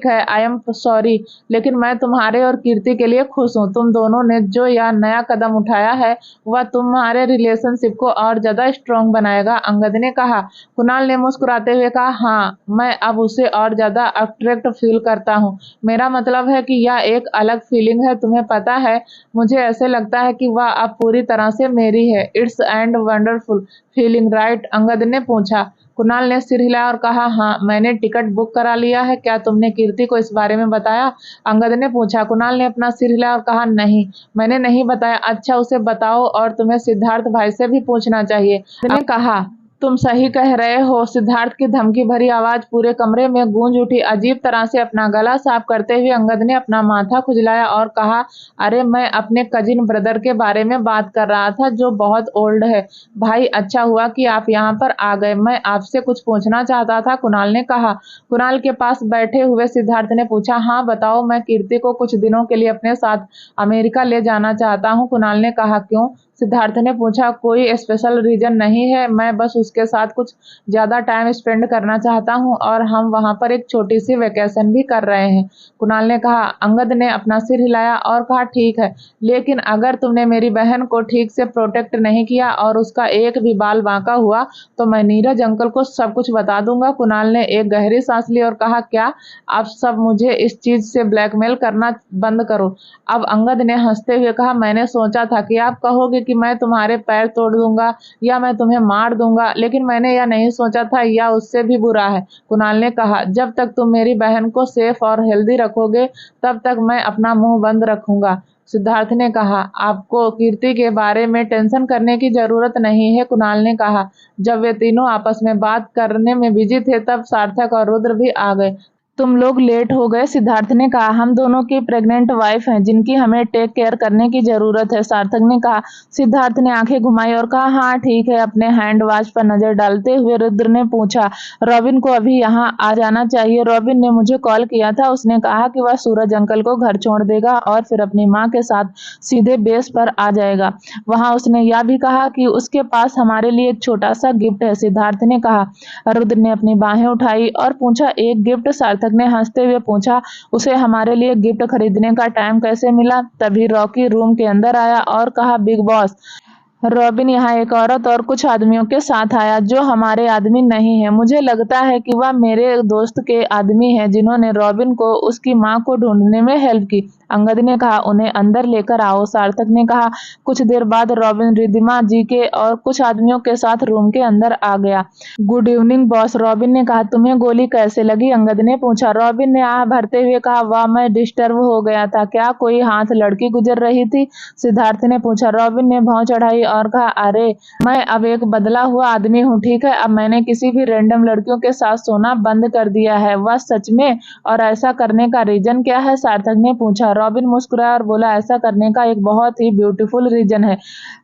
[SPEAKER 1] है, आई एम सॉरी, लेकिन मैं तुम्हारे और कीर्ति के लिए खुश हूँ। तुम दोनों ने जो यह नया कदम उठाया है वह तुम्हारे रिलेशनशिप को और ज्यादा स्ट्रांग बनाएगा, अंगद ने कहा। कुणाल ने मुस्कुराते हुए कहा, हाँ, मैं अब उसे और ज्यादा अट्रैक्ट फील करता हूँ। मेरा मतलब है कि यह एक अलग फीलिंग है। तुम्हें पता है, मुझे ऐसे लगता है कि वह अब पूरी तरह से मेरी है। It's and wonderful feeling, right? Angad ने पूछा। कुणाल ने सिर हिलाया और कहा, हाँ, मैंने टिकट बुक करा लिया है। क्या तुमने कीर्ति को इस बारे में बताया? अंगद ने पूछा। कुणाल ने अपना सिर हिलाया और कहा, नहीं, मैंने नहीं बताया। अच्छा, उसे बताओ, और तुम्हें सिद्धार्थ भाई से भी पूछना चाहिए, ने कहा। तुम सही कह रहे हो। सिद्धार्थ की धमकी भरी आवाज पूरे कमरे में गूंज उठी। अजीब तरह से अपना गला साफ करते हुए अंगद ने अपना माथा खुजलाया और कहा, अरे, मैं अपने कजिन ब्रदर के बारे में बात कर रहा था जो बहुत ओल्ड है। भाई, अच्छा हुआ कि आप यहाँ पर आ गए। मैं आपसे कुछ पूछना चाहता था, कुणाल ने कहा। कुणाल के पास बैठे हुए सिद्धार्थ ने पूछा, हाँ बताओ, मैं कीर्ति को कुछ दिनों के लिए अपने साथ अमेरिका ले जाना चाहता हूँ, कुणाल ने कहा। क्यों? सिद्धार्थ ने पूछा, कोई स्पेशल रीजन नहीं है, मैं बस उसके साथ कुछ ज़्यादा टाइम स्पेंड करना चाहता हूँ और हम वहाँ पर एक छोटी सी वेकेशन भी कर रहे हैं। कुणाल ने कहा। अंगद ने अपना सिर हिलाया और कहा, ठीक है, लेकिन अगर तुमने मेरी बहन को ठीक से प्रोटेक्ट नहीं किया और उसका एक भी बाल बांका हुआ तो मैं नीरज अंकल को सब कुछ बता दूंगा। कुणाल ने एक गहरी सांस ली और कहा, क्या आप सब मुझे इस चीज से ब्लैकमेल करना बंद करो। अब अंगद ने हंसते हुए कहा, मैंने सोचा था कि आप कहोगे कि मैं तुम्हारे पैर तोड़ दूंगा या मैं तुम्हें मार दूंगा, लेकिन मैंने यह नहीं सोचा था या उससे भी बुरा है। कुणाल ने कहा, जब तक तुम मेरी बहन को सेफ और हेल्दी रखोगे तब तक मैं अपना मुंह बंद रखूंगा। सिद्धार्थ ने कहा, आपको कीर्ति के बारे में टेंशन करने की जरूरत नहीं है। कुणाल ने कहा। जब वे तीनों आपस में बात करने में बिजी थे तब सार्थक और रुद्र भी आ गए। तुम लोग लेट हो गए। सिद्धार्थ ने कहा, हम दोनों की प्रेग्नेंट वाइफ हैं जिनकी हमें टेक केयर करने की जरूरत है। सार्थक ने कहा। सिद्धार्थ ने आंखें घुमाई और कहा, हाँ ठीक है। अपने हैंड वॉच पर नजर डालते हुए रुद्र ने पूछा, रॉबिन को अभी यहाँ आ जाना चाहिए। रॉबिन ने मुझे कॉल किया था, उसने कहा कि वह सूरज अंकल को घर छोड़ देगा और फिर अपनी माँ के साथ सीधे बेस पर आ जाएगा। वहां उसने यह भी कहा कि उसके पास हमारे लिए एक छोटा सा गिफ्ट है। सिद्धार्थ ने कहा। रुद्र ने अपनी बाहें उठाई और पूछा, एक गिफ्ट? सार्थक ने हंसते हुए पूछा, उसे हमारे लिए गिफ्ट खरीदने का टाइम कैसे मिला? तभी रॉकी रूम के अंदर आया और कहा, बिग बॉस, रॉबिन यहाँ एक औरत और कुछ आदमियों के साथ आया जो हमारे आदमी नहीं है। मुझे लगता है कि वह मेरे दोस्त के आदमी है जिन्होंने रॉबिन को उसकी माँ को ढूंढने में हेल्प की। अंगद ने कहा, उन्हें अंदर लेकर आओ। सार्थक ने कहा। कुछ देर बाद रॉबिन रिद्धिमा जी के और कुछ आदमियों के साथ रूम के अंदर आ गया। गुड इवनिंग बॉस, रॉबिन ने कहा। तुम्हें गोली कैसे लगी? अंगद ने पूछा। रॉबिन ने आह भरते हुए कहा, वाह, मैं डिस्टर्ब हो गया था। क्या कोई हाथ लड़की गुजर रही थी? सिद्धार्थ ने पूछा। रॉबिन ने भौं चढ़ाई और कहा, अरे मैं अब एक बदला हुआ आदमी हूँ, ठीक है? अब मैंने किसी भी रैंडम लड़कियों के साथ सोना बंद कर दिया है। वह सच में? और ऐसा करने का रीजन क्या है? सार्थक ने पूछा। रॉबिन मुस्कुराया और बोला, ऐसा करने का एक बहुत ही ब्यूटीफुल रीजन है।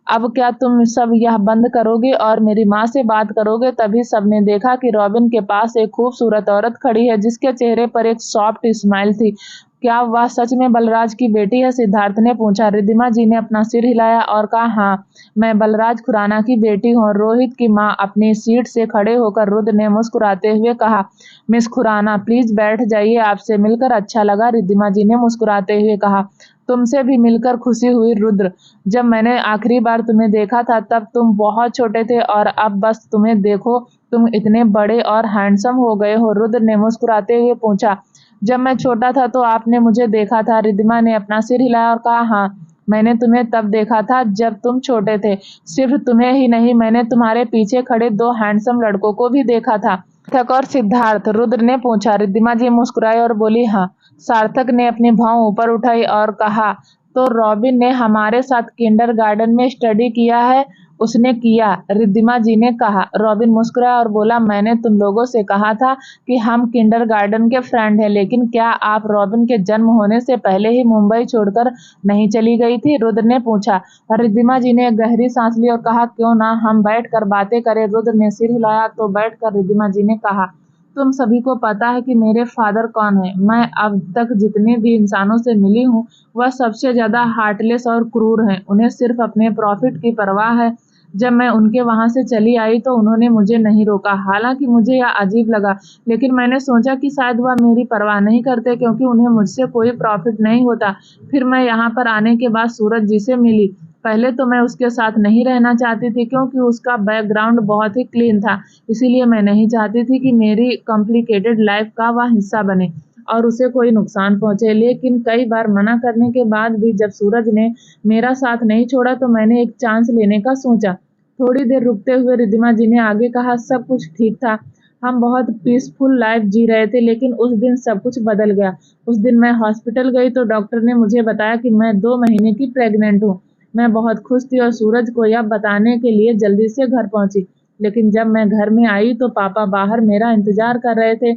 [SPEAKER 1] अब क्या तुम सब यह बंद करोगे और मेरी माँ से बात करोगे? तभी सबने देखा कि रॉबिन के पास एक खूबसूरत औरत खड़ी है जिसके चेहरे पर एक सॉफ्ट स्माइल थी। क्या वह सच में बलराज की बेटी है? सिद्धार्थ ने पूछा। रिद्धिमा जी ने अपना सिर हिलाया और कहा, हाँ, मैं बलराज खुराना की बेटी हूँ। रोहित की माँ अपनी सीट से खड़े होकर रुद्र ने मुस्कुराते हुए कहा, मिस खुराना प्लीज बैठ जाइए, आपसे मिलकर अच्छा लगा। रिद्धिमा जी ने मुस्कुराते हुए कहा, तुमसे भी मिलकर खुशी हुई रुद्र। जब मैंने आखिरी बार तुम्हें देखा था तब तुम बहुत छोटे थे और अब बस तुम्हें देखो, तुम इतने बड़े और हैंडसम हो गए हो। रुद्र ने मुस्कुराते हुए पूछा, जब मैं छोटा था तो आपने मुझे देखा था? रिद्धिमा ने अपना सिर हिलाया और कहा, हाँ, मैंने तुम्हें तब देखा था जब तुम छोटे थे। सिर्फ तुम्हें ही नहीं, मैंने तुम्हारे पीछे खड़े दो हैंडसम लड़कों को भी देखा था। सार्थक और सिद्धार्थ? रुद्र ने पूछा। रिद्धिमा जी मुस्कुराई और बोली, हाँ। सार्थक ने अपनी भौं ऊपर उठाई और कहा, तो रॉबिन ने हमारे साथ किंडरगार्टन में स्टडी किया है? उसने किया, रिद्धिमा जी ने कहा। रॉबिन मुस्कुराया और बोला, मैंने तुम लोगों से कहा था कि हम किंडरगार्टन के फ्रेंड हैं, लेकिन क्या आप रॉबिन के जन्म होने से पहले ही मुंबई छोड़कर नहीं चली गई थी? रुद्र ने पूछा। रिद्धिमा जी ने गहरी सांस ली और कहा, क्यों ना हम बैठकर बातें करें। रुद्र ने सिर हिलाया तो बैठकर रिद्धिमा जी ने कहा, तुम सभी को पता है कि मेरे फादर कौन है? मैं अब तक जितने भी इंसानों से मिली हूँ वह सबसे ज्यादा हार्टलेस और क्रूर हैं। उन्हें सिर्फ अपने प्रॉफिट की परवाह है। जब मैं उनके वहां से चली आई तो उन्होंने मुझे नहीं रोका। हालांकि मुझे यह अजीब लगा, लेकिन मैंने सोचा कि शायद वह मेरी परवाह नहीं करते क्योंकि उन्हें मुझसे कोई प्रॉफिट नहीं होता। फिर मैं यहाँ पर आने के बाद सूरज जी से मिली। पहले तो मैं उसके साथ नहीं रहना चाहती थी क्योंकि उसका बैकग्राउंड बहुत ही क्लीन था, इसीलिए मैं नहीं चाहती थी कि मेरी कॉम्प्लिकेटेड लाइफ का वह हिस्सा बने और उसे कोई नुकसान पहुंचे। लेकिन कई बार मना करने के बाद भी जब सूरज ने मेरा साथ नहीं छोड़ा तो मैंने एक चांस लेने का सोचा। थोड़ी देर रुकते हुए रिद्धिमा जी ने आगे कहा, सब कुछ ठीक था, हम बहुत पीसफुल लाइफ जी रहे थे, लेकिन उस दिन सब कुछ बदल गया। उस दिन मैं हॉस्पिटल गई तो डॉक्टर ने मुझे बताया कि मैं 2 महीने की प्रेग्नेंट हूँ। मैं बहुत खुश थी और सूरज को यह बताने के लिए जल्दी से घर पहुंची। लेकिन जब मैं घर में आई तो पापा बाहर मेरा इंतजार कर रहे थे।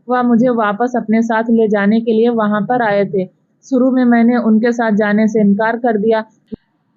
[SPEAKER 1] वह मुझे वापस अपने साथ ले जाने के लिए वहां पर आए थे। शुरू में मैंने उनके साथ जाने से इनकार कर दिया,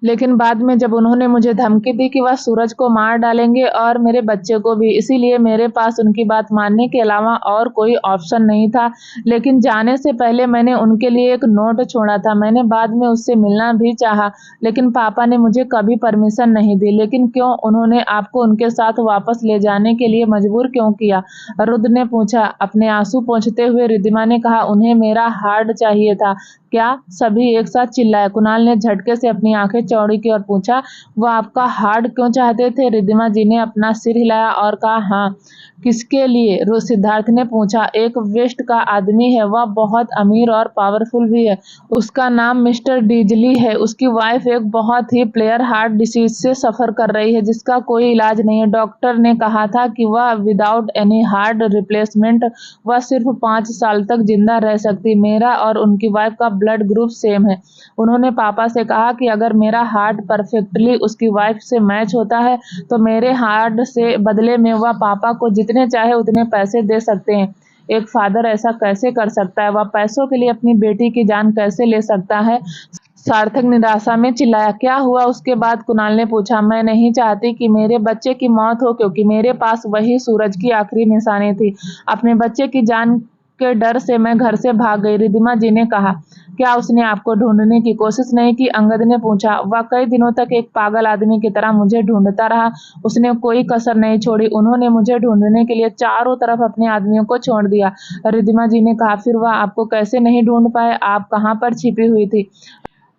[SPEAKER 1] लेकिन बाद में जब उन्होंने मुझे धमकी दी कि वह सूरज को मार डालेंगे और मेरे बच्चे को भी, इसीलिए मेरे पास उनकी बात मानने के अलावा और कोई ऑप्शन नहीं था। लेकिन जाने से पहले मैंने उनके लिए एक नोट छोड़ा था। मैंने बाद में उससे मिलना भी चाहा, लेकिन पापा ने मुझे कभी परमिशन नहीं दी। लेकिन क्यों उन्होंने आपको उनके साथ वापस ले जाने के लिए मजबूर क्यों किया? रुद्र ने पूछा। अपने आंसू पोंछते हुए रिद्धिमा ने कहा, उन्हें मेरा हार्ड चाहिए था। क्या? सभी एक साथ चिल्लाए। कुणाल ने झटके से अपनी आंखें चौड़ी की और पूछा, वो आपका हार्ड क्यों चाहते थे? रिद्धिमा जी ने अपना सिर हिलाया और कहा, हाँ। किसके लिए? सिद्धार्थ ने पूछा। एक वेस्ट का आदमी है, वह बहुत अमीर और पावरफुल भी है। उसका नाम मिस्टर डीजली है। उसकी वाइफ एक बहुत ही प्लेयर हार्ट डिसीज से सफर कर रही है, जिसका कोई इलाज नहीं है। डॉक्टर ने कहा था कि वह विदाउट एनी हार्ट रिप्लेसमेंट वह सिर्फ 5 साल तक जिंदा रह सकती। मेरा और उनकी वाइफ का ब्लड ग्रुप सेम है। उन्होंने पापा से कहा कि अगर मेरा हार्ट परफेक्टली उसकी वाइफ से मैच होता है तो मेरे हार्ट से बदले में वह पापा को जितने चाहे उतने पैसे दे सकते हैं। एक फादर ऐसा कैसे कर सकता है? वह पैसों के लिए अपनी बेटी की जान कैसे ले सकता है? सार्थक निराशा में चिल्लाया। क्या हुआ उसके बाद? कुणाल ने पूछा। मैं नहीं चाहती कि मेरे बच्चे की मौत हो, क्योंकि मेरे पास वही सूरज की आखिरी निशानी थी। अपने बच्चे की जान के डर से मैं घर से भाग गई। रिद्धिमा जी ने कहा। क्या उसने आपको ढूंढने की कोशिश नहीं की? अंगद ने पूछा। वह कई दिनों तक एक पागल आदमी की तरह मुझे ढूंढता रहा। उसने कोई कसर नहीं छोड़ी। उन्होंने मुझे ढूंढने के लिए चारों तरफ अपने आदमियों को छोड़ दिया। रिद्धिमा जी ने कहा। फिर वह आपको कैसे नहीं ढूंढ पाए? आप कहाँ पर छिपी हुई थी?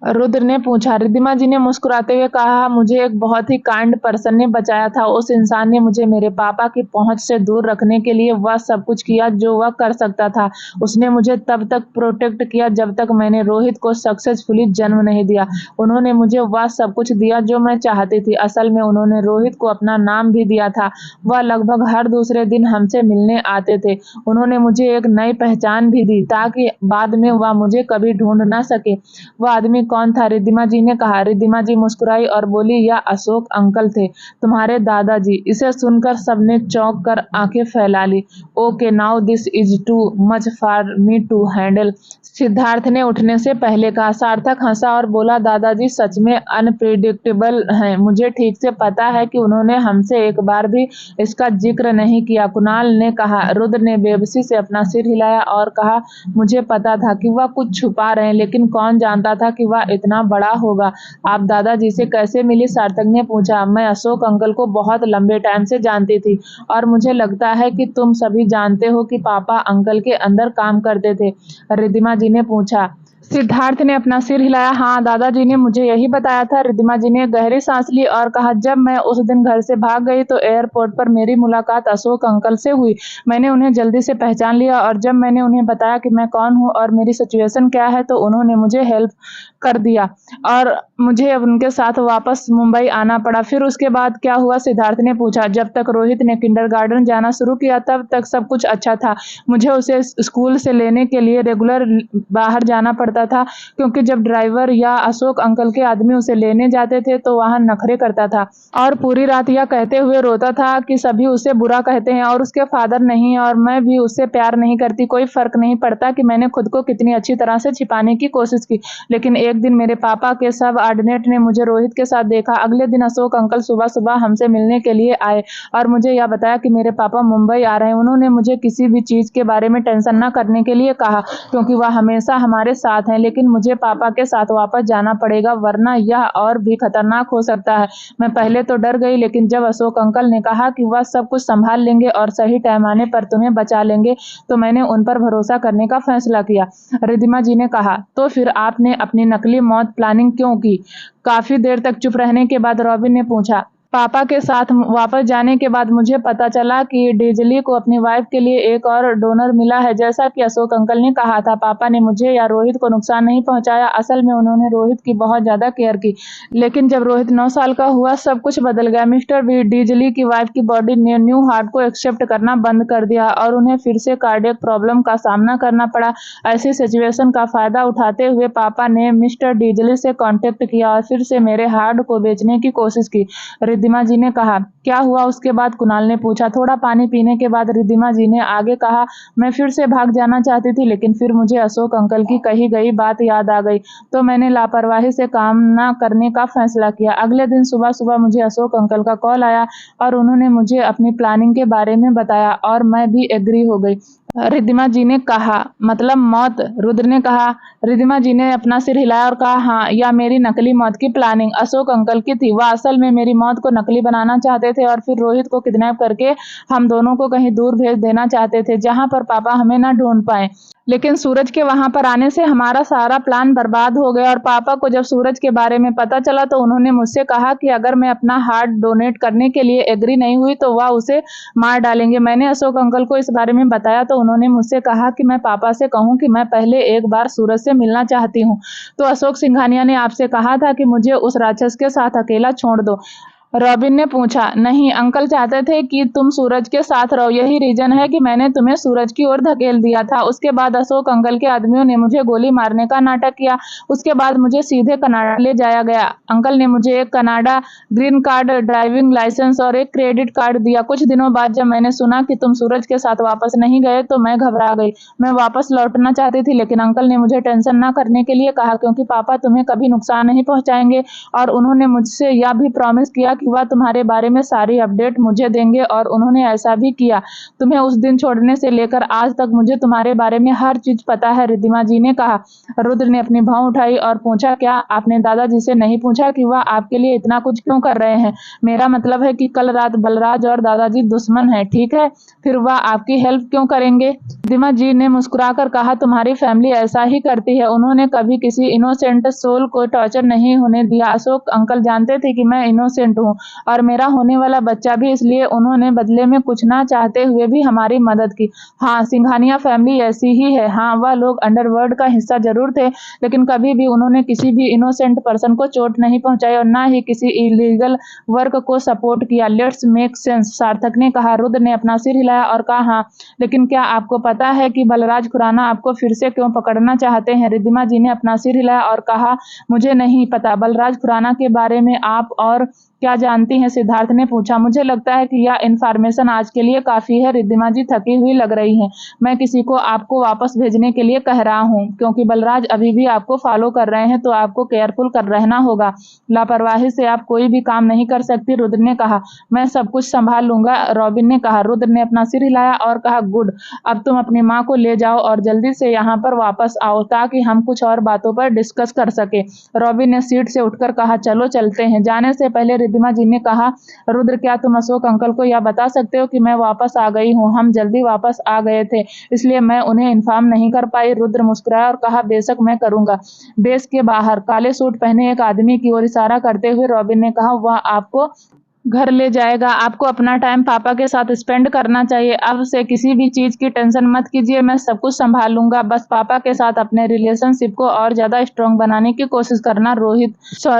[SPEAKER 1] रुद्र ने पूछा। रिद्धिमा जी ने मुस्कुराते हुए कहा, मुझे एक बहुत ही काइंड पर्सन ने बचाया था। उस इंसान ने मुझे मेरे पापा की पहुंच से दूर रखने के लिए वह सब कुछ किया जो वह कर सकता था। उसने मुझे तब तक प्रोटेक्ट किया जब तक मैंने रोहित को सक्सेसफुली जन्म नहीं दिया। उन्होंने मुझे वह सब कुछ दिया जो मैं चाहती थी। असल में उन्होंने रोहित को अपना नाम भी दिया था। वह लगभग हर दूसरे दिन हमसे मिलने आते थे। उन्होंने मुझे एक नई पहचान भी दी ताकि बाद में वह मुझे कभी ढूंढ ना सके। वह आदमी कौन था? रिद्धिमा जी ने कहा। रिद्धिमा जी मुस्कुराई और बोली, यह अशोक अंकल थे, तुम्हारे दादाजी। इसे सुनकर सबने चौंक कर आंखें फैला ली। Okay, now this is too much for me to handle, Siddharth ने उठने से पहले कहा। सार्थक हंसा और बोला, दादाजी सच में अनप्रिडिक्टेबल हैं। मुझे ठीक से पता है कि उन्होंने हमसे एक बार भी इसका जिक्र नहीं किया। कुणाल ने कहा। रुद्र ने बेबसी से अपना सिर हिलाया और कहा, मुझे पता था कि वह कुछ छुपा रहे हैं, लेकिन कौन जानता था कि वह इतना बड़ा होगा। आप दादाजी से कैसे मिली? सार्थक ने पूछा। मैं अशोक अंकल को बहुत लंबे टाइम से जानती थी और मुझे लगता है कि तुम सभी जानते हो कि पापा अंकल के अंदर काम करते थे। रिद्धिमा जी ने पूछा। सिद्धार्थ ने अपना सिर हिलाया। हाँ, दादाजी ने मुझे यही बताया था। रिद्धिमा जी ने गहरी सांस ली और कहा, जब मैं उस दिन घर से भाग गई तो एयरपोर्ट पर मेरी मुलाकात अशोक अंकल से हुई। मैंने उन्हें जल्दी से पहचान लिया और जब मैंने उन्हें बताया कि मैं कौन हूँ और मेरी सिचुएशन क्या है तो उन्होंने मुझे हेल्प कर दिया और मुझे अब उनके साथ वापस मुंबई आना पड़ा। फिर उसके बाद क्या हुआ? सिद्धार्थ ने पूछा। जब तक रोहित ने किंडरगार्टन जाना शुरू किया तब तक सब कुछ अच्छा था। मुझे उसे स्कूल से लेने के लिए रेगुलर बाहर जाना पड़ता था, क्योंकि जब ड्राइवर या अशोक अंकल के आदमी उसे लेने जाते थे तो वहां नखरे करता था और पूरी रात यह कहते हुए रोता था कि सभी उसे बुरा कहते हैं और उसके फादर नहीं, और मैं भी उससे प्यार नहीं करती। कोई फर्क नहीं पड़ता कि मैंने खुद को कितनी अच्छी तरह से छिपाने की कोशिश की। लेकिन एक दिन मेरे पापा के सब ऑर्डिनेट ने मुझे रोहित के साथ देखा। अगले दिन अशोक अंकल सुबह सुबह हमसे मिलने के लिए आए और मुझे यह बताया कि मेरे पापा मुंबई आ रहे हैं। उन्होंने मुझे किसी भी चीज के बारे में टेंशन न करने के लिए कहा, क्योंकि वह हमेशा हमारे साथ हैं। लेकिन मुझे पापा के साथ वापस जाना पड़ेगा, वरना यह और भी खतरनाक हो सकता है। मैं पहले तो डर गई, लेकिन जब अशोक अंकल ने कहा कि वह सब कुछ संभाल लेंगे और सही टाइम आने पर तुम्हें बचा लेंगे, तो मैंने उन पर भरोसा करने का फैसला किया। रिद्धिमा जी ने कहा। तो फिर आपने अपनी नकली मौत प्लानिंग क्यों की? काफी देर तक चुप रहने के बाद रॉबिन ने पूछा। पापा के साथ वापस जाने के बाद मुझे पता चला कि डेजली को अपनी वाइफ के लिए एक और डोनर मिला है। जैसा कि अशोक अंकल ने कहा था, पापा ने मुझे या रोहित को नुकसान नहीं पहुंचाया। असल में उन्होंने रोहित की बहुत ज्यादा केयर की। लेकिन जब रोहित 9 साल का हुआ, सब कुछ बदल गया। मिस्टर डेजली की वाइफ की बॉडी ने न्यू हार्ट को एक्सेप्ट करना बंद कर दिया और उन्हें फिर से कार्डियक प्रॉब्लम का सामना करना पड़ा। ऐसी सिचुएशन का फायदा उठाते हुए पापा ने मिस्टर डेजली से कॉन्टेक्ट किया और फिर से मेरे हार्ट को बेचने की कोशिश की। रिद्धिमा जी ने कहा। क्या हुआ उसके बाद? कुणाल ने पूछा। थोड़ा पानी पीने के बाद रिद्धिमा जी ने आगे कहा, मैं फिर से भाग जाना चाहती थी, लेकिन फिर मुझे अशोक अंकल की कही गई बात याद आ गई, तो मैंने लापरवाही से काम न करने का फैसला किया। अगले दिन सुबह सुबह मुझे अशोक अंकल का कॉल आया और उन्होंने मुझे अपनी प्लानिंग के बारे में बताया और मैं भी एग्री हो गई। रिद्धिमा जी ने कहा। मतलब मौत? रुद्र ने कहा। रिद्धिमा जी ने अपना सिर हिलाया और कहा, हाँ, या मेरी नकली मौत की प्लानिंग अशोक अंकल की थी। वह असल में मेरी मौत को नकली बनाना चाहते थे और फिर रोहित को किडनैप करके हम दोनों को कहीं दूर भेज देना चाहते थे, जहां पर पापा हमें न ढूंढ पाए। लेकिन सूरज के वहां पर आने से हमारा सारा प्लान बर्बाद हो गया और पापा को जब सूरज के बारे में पता चला तो उन्होंने मुझसे कहा कि अगर मैं अपना हार्ट डोनेट करने के लिए एग्री नहीं हुई तो वह उसे मार डालेंगे। मैंने अशोक अंकल को इस बारे में बताया तो उन्होंने मुझसे कहा कि मैं पापा से कहूं कि मैं पहले एक बार सूरज से मिलना चाहती हूं। तो अशोक सिंघानिया ने आपसे कहा था कि मुझे उस राक्षस के साथ अकेला छोड़ दो। रॉबिन ने पूछा। नहीं, अंकल चाहते थे कि तुम सूरज के साथ रहो, यही रीजन है कि मैंने तुम्हें सूरज की ओर धकेल दिया था। उसके बाद अशोक अंकल के आदमियों ने मुझे गोली मारने का नाटक किया। उसके बाद मुझे सीधे कनाडा ले जाया गया। अंकल ने मुझे एक Canada green card, driving licence और एक क्रेडिट कार्ड दिया। कुछ दिनों बाद जब मैंने सुना कि तुम सूरज के साथ वापस नहीं गए तो मैं घबरा गई। मैं वापस लौटना चाहती थी, लेकिन अंकल ने मुझे टेंशन न करने के लिए कहा, क्योंकि पापा तुम्हें कभी नुकसान नहीं पहुंचाएंगे और उन्होंने मुझसे यह भी प्रॉमिस किया कि वह तुम्हारे बारे में सारी अपडेट मुझे देंगे और उन्होंने ऐसा भी किया। तुम्हें उस दिन छोड़ने से लेकर आज तक मुझे तुम्हारे बारे में हर चीज पता है, रिद्धिमा जी ने कहा। रुद्र ने अपनी भौं उठाई और पूछा, क्या आपने दादाजी से नहीं पूछा कि वह आपके लिए इतना कुछ क्यों कर रहे हैं? मेरा मतलब है कि कल रात बलराज और दादाजी दुश्मन है, ठीक है, फिर वह आपकी हेल्प क्यों करेंगे? रिद्धिमा जी ने मुस्कुराकर कहा, तुम्हारी फैमिली ऐसा ही करती है। उन्होंने कभी किसी इनोसेंट सोल को टॉर्चर नहीं होने दिया। अशोक अंकल जानते थे कि मैं इनोसेंट हूँ और मेरा होने वाला बच्चा भी, इसलिए उन्होंने बदले में कुछ ना चाहते हुए भी हमारी मदद की। हाँ, सिंघानिया फैमिली ऐसी ही है। हाँ, वह लोग अंडरवर्ल्ड का हिस्सा जरूर थे, लेकिन कभी भी उन्होंने किसी भी इनोसेंट पर्सन को चोट नहीं पहुंचाई और ना ही किसी इलीगल वर्क को सपोर्ट किया। लेट्स मेक सेंस, सार्थक ने कहा। रुद्र ने अपना सिर हिलाया और कहा, हाँ, लेकिन क्या आपको पता है कि बलराज खुराना आपको फिर से क्यों पकड़ना चाहते हैं? रिद्धिमा जी ने अपना सिर हिलाया और कहा, मुझे नहीं पता। बलराज खुराना के बारे में आप और क्या जानती हैं? सिद्धार्थ ने पूछा। मुझे लगता है कि यह इन्फॉर्मेशन आज के लिए काफी है। रिद्धिमा जी थकी हुई लग रही हैं। मैं किसी को आपको वापस भेजने के लिए कह रहा हूँ, क्योंकि बलराज अभी भी आपको फॉलो कर रहे हैं, तो आपको केयरफुल कर रहना होगा। लापरवाही से आप कोई भी काम नहीं कर सकती, रुद्र ने कहा। मैं सब कुछ संभाल लूंगा, रॉबिन ने कहा। रुद्र ने अपना सिर हिलाया और कहा, गुड, अब तुम अपनी माँ को ले जाओ और जल्दी से यहाँ पर वापस आओ ताकि हम कुछ और बातों पर डिस्कस कर सके। रॉबिन ने सीट से उठकर कहा, चलो चलते हैं। जाने से पहले रिद्धिमा जी ने कहा, रुद्र, क्या तुम अशोक अंकल को यह बता सकते हो कि मैं वापस आ गई हूँ? हम जल्दी वापस आ गए थे, इसलिए मैं उन्हें इन्फॉर्म नहीं कर पाई। रुद्र मुस्कुराया और कहा, बेशक मैं करूंगा। बेस के बाहर काले सूट पहने एक आदमी की ओर इशारा करते हुए रॉबिन ने कहा, वह आपको घर ले जाएगा। आपको अपना टाइम पापा के साथ स्पेंड करना चाहिए। अब से किसी भी चीज की टेंशन मत कीजिए, मैं सब कुछ संभाल लूंगा। बस पापा के साथ अपने रिलेशनशिप को और ज्यादा स्ट्रांग बनाने की कोशिश करना।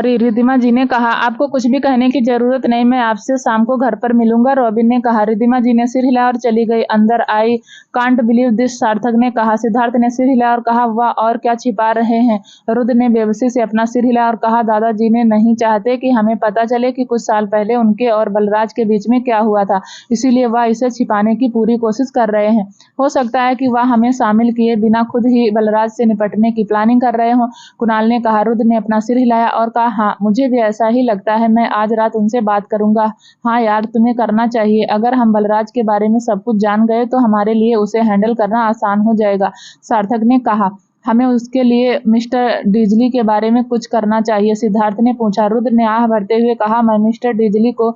[SPEAKER 1] रिद्धिमा जी ने कहा, आपको कुछ भी कहने की जरूरत नहीं, मैं आपसे शाम को घर पर मिलूंगा, रॉबिन ने कहा। रिद्धिमा जी ने सिर हिलाया और चली गई। अंदर आई कांट बिलीव दिस, सार्थक ने कहा। सिद्धार्थ ने सिर हिलाया और कहा, वाह, और क्या छिपा रहे हैं? रुद्र ने बेबसी से अपना सिर हिलाया और कहा, दादाजी ने नहीं चाहते कि हमें पता चले कि कुछ साल पहले उनके और बलराज के बीच में क्या हुआ था, इसीलिए वह इसे छिपाने की पूरी कोशिश कर रहे हैं। हो सकता है कि वह हमें शामिल किए बिना खुद ही बलराज से निपटने की प्लानिंग कर रहे हो, कुणाल ने कहा। रुद्र ने अपना सिर हिलाया और कहा, हाँ, मुझे भी ऐसा ही लगता है। मैं आज रात उनसे बात करूंगा। हाँ यार, तुम्हें करना चाहिए। अगर हम बलराज के बारे में सब कुछ जान गए तो हमारे लिए उसे हैंडल करना आसान हो जाएगा, सार्थक ने कहा। हमें उसके लिए मिस्टर डिजली के बारे में कुछ करना चाहिए, सिद्धार्थ ने पूछा। रुद्र ने आह भरते हुए कहा, मैं मिस्टर डिजली को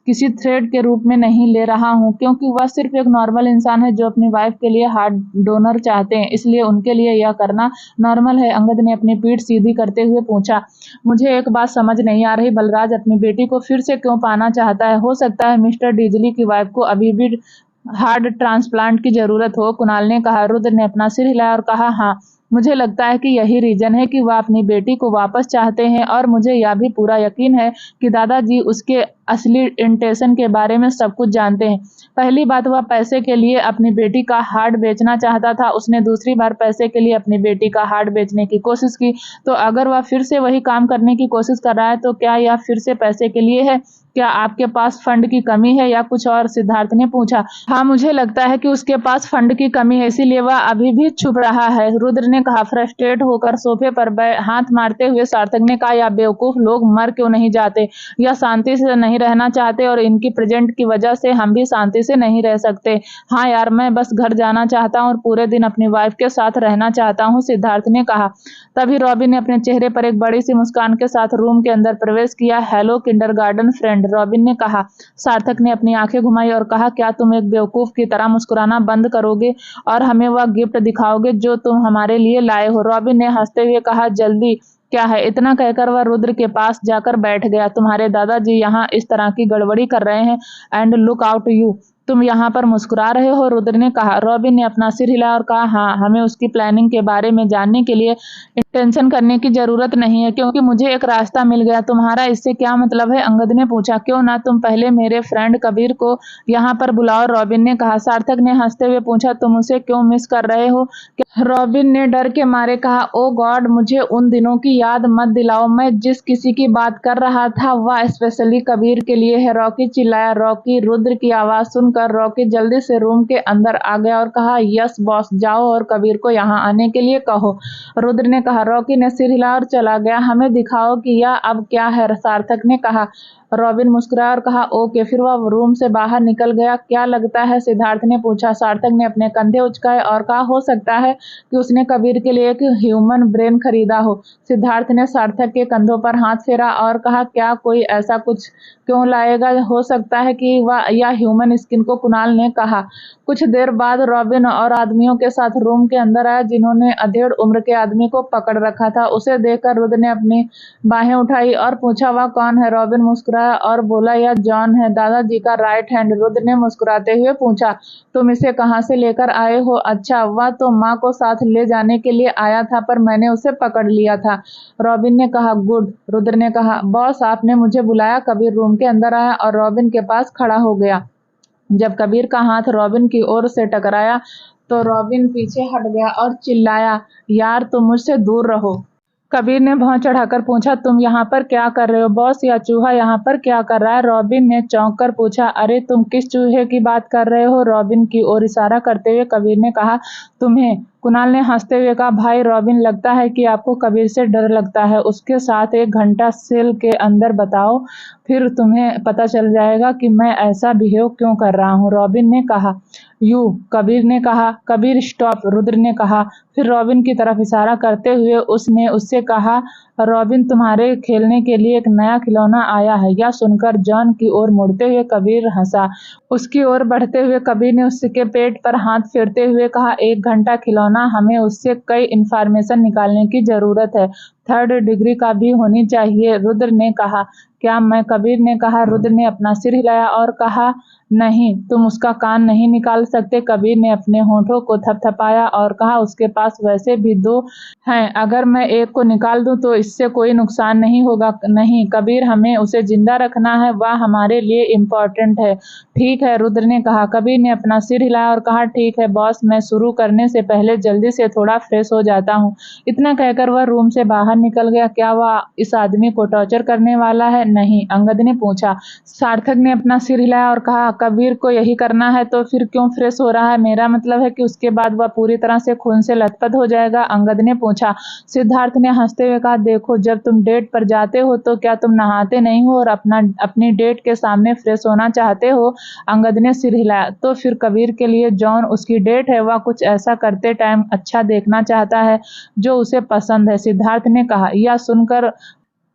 [SPEAKER 1] किसी थ्रेड के रूप में नहीं ले रहा हूँ, क्योंकि वह सिर्फ एक नॉर्मल इंसान है जो अपनी वाइफ के लिए हार्ट डोनर चाहते हैं, इसलिए उनके लिए यह करना नॉर्मल है। अंगद ने अपनी पीठ सीधी करते हुए पूछा, मुझे एक बात समझ नहीं आ रही, बलराज अपनी बेटी को फिर से क्यों पाना चाहता है? हो सकता है मिस्टर डिजली की वाइफ को अभी भी हार्ट ट्रांसप्लांट की जरूरत हो, कुणाल ने कहा। रुद्र ने अपना सिर हिलाया और कहा, हाँ, मुझे लगता है कि यही रीजन है कि वह अपनी बेटी को वापस चाहते हैं और मुझे यह भी पूरा यकीन है कि दादाजी उसके असली इंटेंशन के बारे में सब कुछ जानते हैं। पहली बात, वह पैसे के लिए अपनी बेटी का हार्ट बेचना चाहता था। उसने दूसरी बार पैसे के लिए अपनी बेटी का हार्ट बेचने की कोशिश की। तो अगर वह फिर से वही काम करने की कोशिश कर रहा है तो क्या यह फिर से पैसे के लिए है? क्या आपके पास फंड की कमी है या कुछ और? सिद्धार्थ ने पूछा। हाँ, मुझे लगता है कि उसके पास फंड की कमी है, इसीलिए वह अभी भी छुप रहा है, रुद्र ने कहा। फ्रस्ट्रेट होकर सोफे पर हाथ मारते हुए सार्थक ने कहा, या बेवकूफ लोग मर क्यों नहीं जाते? या शांति से नहीं रहना चाहते और इनकी प्रेजेंट की वजह से हम भी शांति से नहीं रह सकते? हाँ यार, मैं बस घर जाना चाहता हूँ और पूरे दिन अपनी वाइफ के साथ रहना चाहता हूँ, सिद्धार्थ ने कहा। तभी रॉबिन ने अपने चेहरे पर एक बड़ी सी मुस्कान के साथ रूम के अंदर प्रवेश किया। हेलो किंडरगार्टन फ्रेंड, रॉबिन ने कहा। सार्थक ने अपनी आंखें घुमाई और कहा, क्या तुम एक बेवकूफ की तरह मुस्कुराना बंद करोगे और हमें वह गिफ्ट दिखाओगे जो तुम हमारे लिए लाए हो? रॉबिन ने हंसते हुए कहा, जल्दी क्या है? इतना कहकर वह रुद्र के पास जाकर बैठ गया। तुम्हारे दादाजी यहाँ इस तरह की गड़बड़ी कर रहे हैं एंड लुक आउट यू, तुम यहाँ पर मुस्कुरा रहे हो, रुद्र ने कहा। रॉबिन ने अपना सिर हिलाया और कहा, हाँ, हमें उसकी प्लानिंग के बारे में जानने के लिए टेंशन करने की जरूरत नहीं है क्योंकि मुझे एक रास्ता मिल गया। तुम्हारा इससे क्या मतलब है? अंगद ने पूछा। क्यों ना तुम पहले मेरे फ्रेंड कबीर को यहाँ पर बुलाओ, रॉबिन ने कहा। सार्थक ने हंसते हुए पूछा, तुम उसे क्यों मिस कर रहे हो? रॉबिन ने डर के मारे कहा, ओ गॉड, मुझे उन दिनों की याद मत दिलाओ। मैं जिस किसी की बात कर रहा था वह स्पेशली कबीर के लिए है। रॉकी चिल्लाया। रॉकी, रुद्र की आवाज सुनकर रॉकी जल्दी से रूम के अंदर आ गया और कहा, यस बॉस, जाओ और कबीर को यहाँ आने के लिए कहो, रुद्र ने कहा। रॉकी ने सिर हिला और चला गया। हमें दिखाओ कि यह अब क्या है, सार्थक ने कहा। रॉबिन मुस्कुराया और कहा, ओके। फिर वह रूम से बाहर निकल गया। क्या लगता है? सिद्धार्थ ने पूछा। सार्थक ने अपने कंधे उचकाए और कहा, हो सकता है कि उसने कबीर के लिए एक ह्यूमन ब्रेन खरीदा हो। सिद्धार्थ ने सार्थक के कंधों पर हाथ फेरा और कहा, क्या कोई ऐसा कुछ क्यों लाएगा? हो सकता है कि वह या ह्यूमन स्किन को, कुणाल ने कहा। कुछ देर बाद रॉबिन और आदमियों के साथ रूम के अंदर आया जिन्होंने अधेड़ उम्र के आदमी को पकड़ रखा था। उसे देखकर रुद्र ने अपनी बाहें उठाई और पूछा, वह कौन है? रॉबिन मुस्कुराया और बोला, यह जॉन है, दादाजी का राइट हैंड। रुद्र ने मुस्कुराते हुए पूछा, तुम इसे कहाँ से लेकर आए हो? अच्छा, वह तो माँ को साथ ले जाने के लिए आया था पर मैंने उसे पकड़ लिया था, रॉबिन ने कहा। गुड, रुद्र ने कहा। बॉस, आपने मुझे बुलाया? कबीर रूम के अंदर आया और रॉबिन के पास खड़ा हो गया। जब कबीर का हाथ रॉबिन की ओर से टकराया तो रॉबिन पीछे हट गया और चिल्लाया, यार तुम मुझसे दूर रहो। कबीर ने भौं चढ़ाकर पूछा, तुम यहाँ पर क्या कर रहे हो? बॉस, या चूहा यहाँ पर क्या कर रहा है? रॉबिन ने चौंक कर पूछा। अरे तुम किस चूहे की बात कर रहे हो? रॉबिन की ओर इशारा करते हुए कबीर ने कहा। तुम्हें, कुणाल ने हंसते हुए कहा। भाई रॉबिन, लगता है कि आपको कबीर से डर लगता है। उसके साथ 1 घंटा सेल के अंदर बताओ, फिर तुम्हें पता चल जाएगा कि मैं ऐसा बिहेव क्यों कर रहा हूँ, रॉबिन ने कहा। यू, कबीर ने कहा। कबीर स्टॉप, रुद्र ने कहा। फिर रॉबिन की तरफ इशारा करते हुए उसने उससे कहा, रॉबिन, तुम्हारे खेलने के लिए एक नया खिलौना आया है। यह सुनकर जॉन की ओर मुड़ते हुए कबीर हंसा। उसकी ओर बढ़ते हुए कबीर ने उसके पेट पर हाथ फेरते हुए कहा, 1 घंटा खिलौना? हमें उससे कई इंफॉर्मेशन निकालने की जरूरत है, 3rd डिग्री का भी होनी चाहिए, रुद्र ने कहा। क्या मैं? कबीर ने कहा। रुद्र ने अपना सिर हिलाया और कहा, नहीं, तुम उसका कान नहीं निकाल सकते। कबीर ने अपने होठों को थपथपाया और कहा, उसके पास वैसे भी 2 हैं, अगर मैं एक को निकाल दूं तो इससे कोई नुकसान नहीं होगा। नहीं कबीर, हमें उसे जिंदा रखना है, वह हमारे लिए इम्पोर्टेंट है। ठीक है, रुद्र ने कहा। कबीर ने अपना सिर हिलाया और कहा, ठीक है बॉस, मैं शुरू करने से पहले जल्दी से थोड़ा फ्रेश हो जाता हूँ। इतना कहकर वह रूम से बाहर निकल गया। क्या वह इस आदमी को टॉर्चर करने वाला है? नहीं, अंगद ने पूछा। सार्थक ने अपना सिर हिलाया और कहा, कबीर को यही करना है तो फिर क्यों फ्रेश हो रहा है? मेरा मतलब है कि उसके बाद वह पूरी तरह से खून से लथपथ हो जाएगा, अंगद ने पूछा। सिद्धार्थ ने हंसते हुए कहा, देखो, जब तुम डेट पर जाते हो तो क्या तुम नहाते नहीं हो और अपनी डेट के सामने फ्रेश होना चाहते हो? अंगद ने सिर हिलाया। तो फिर कबीर के लिए जॉन उसकी डेट है, वह कुछ ऐसा करते टाइम अच्छा देखना चाहता है जो उसे पसंद है, सिद्धार्थ ने कहा। यह सुनकर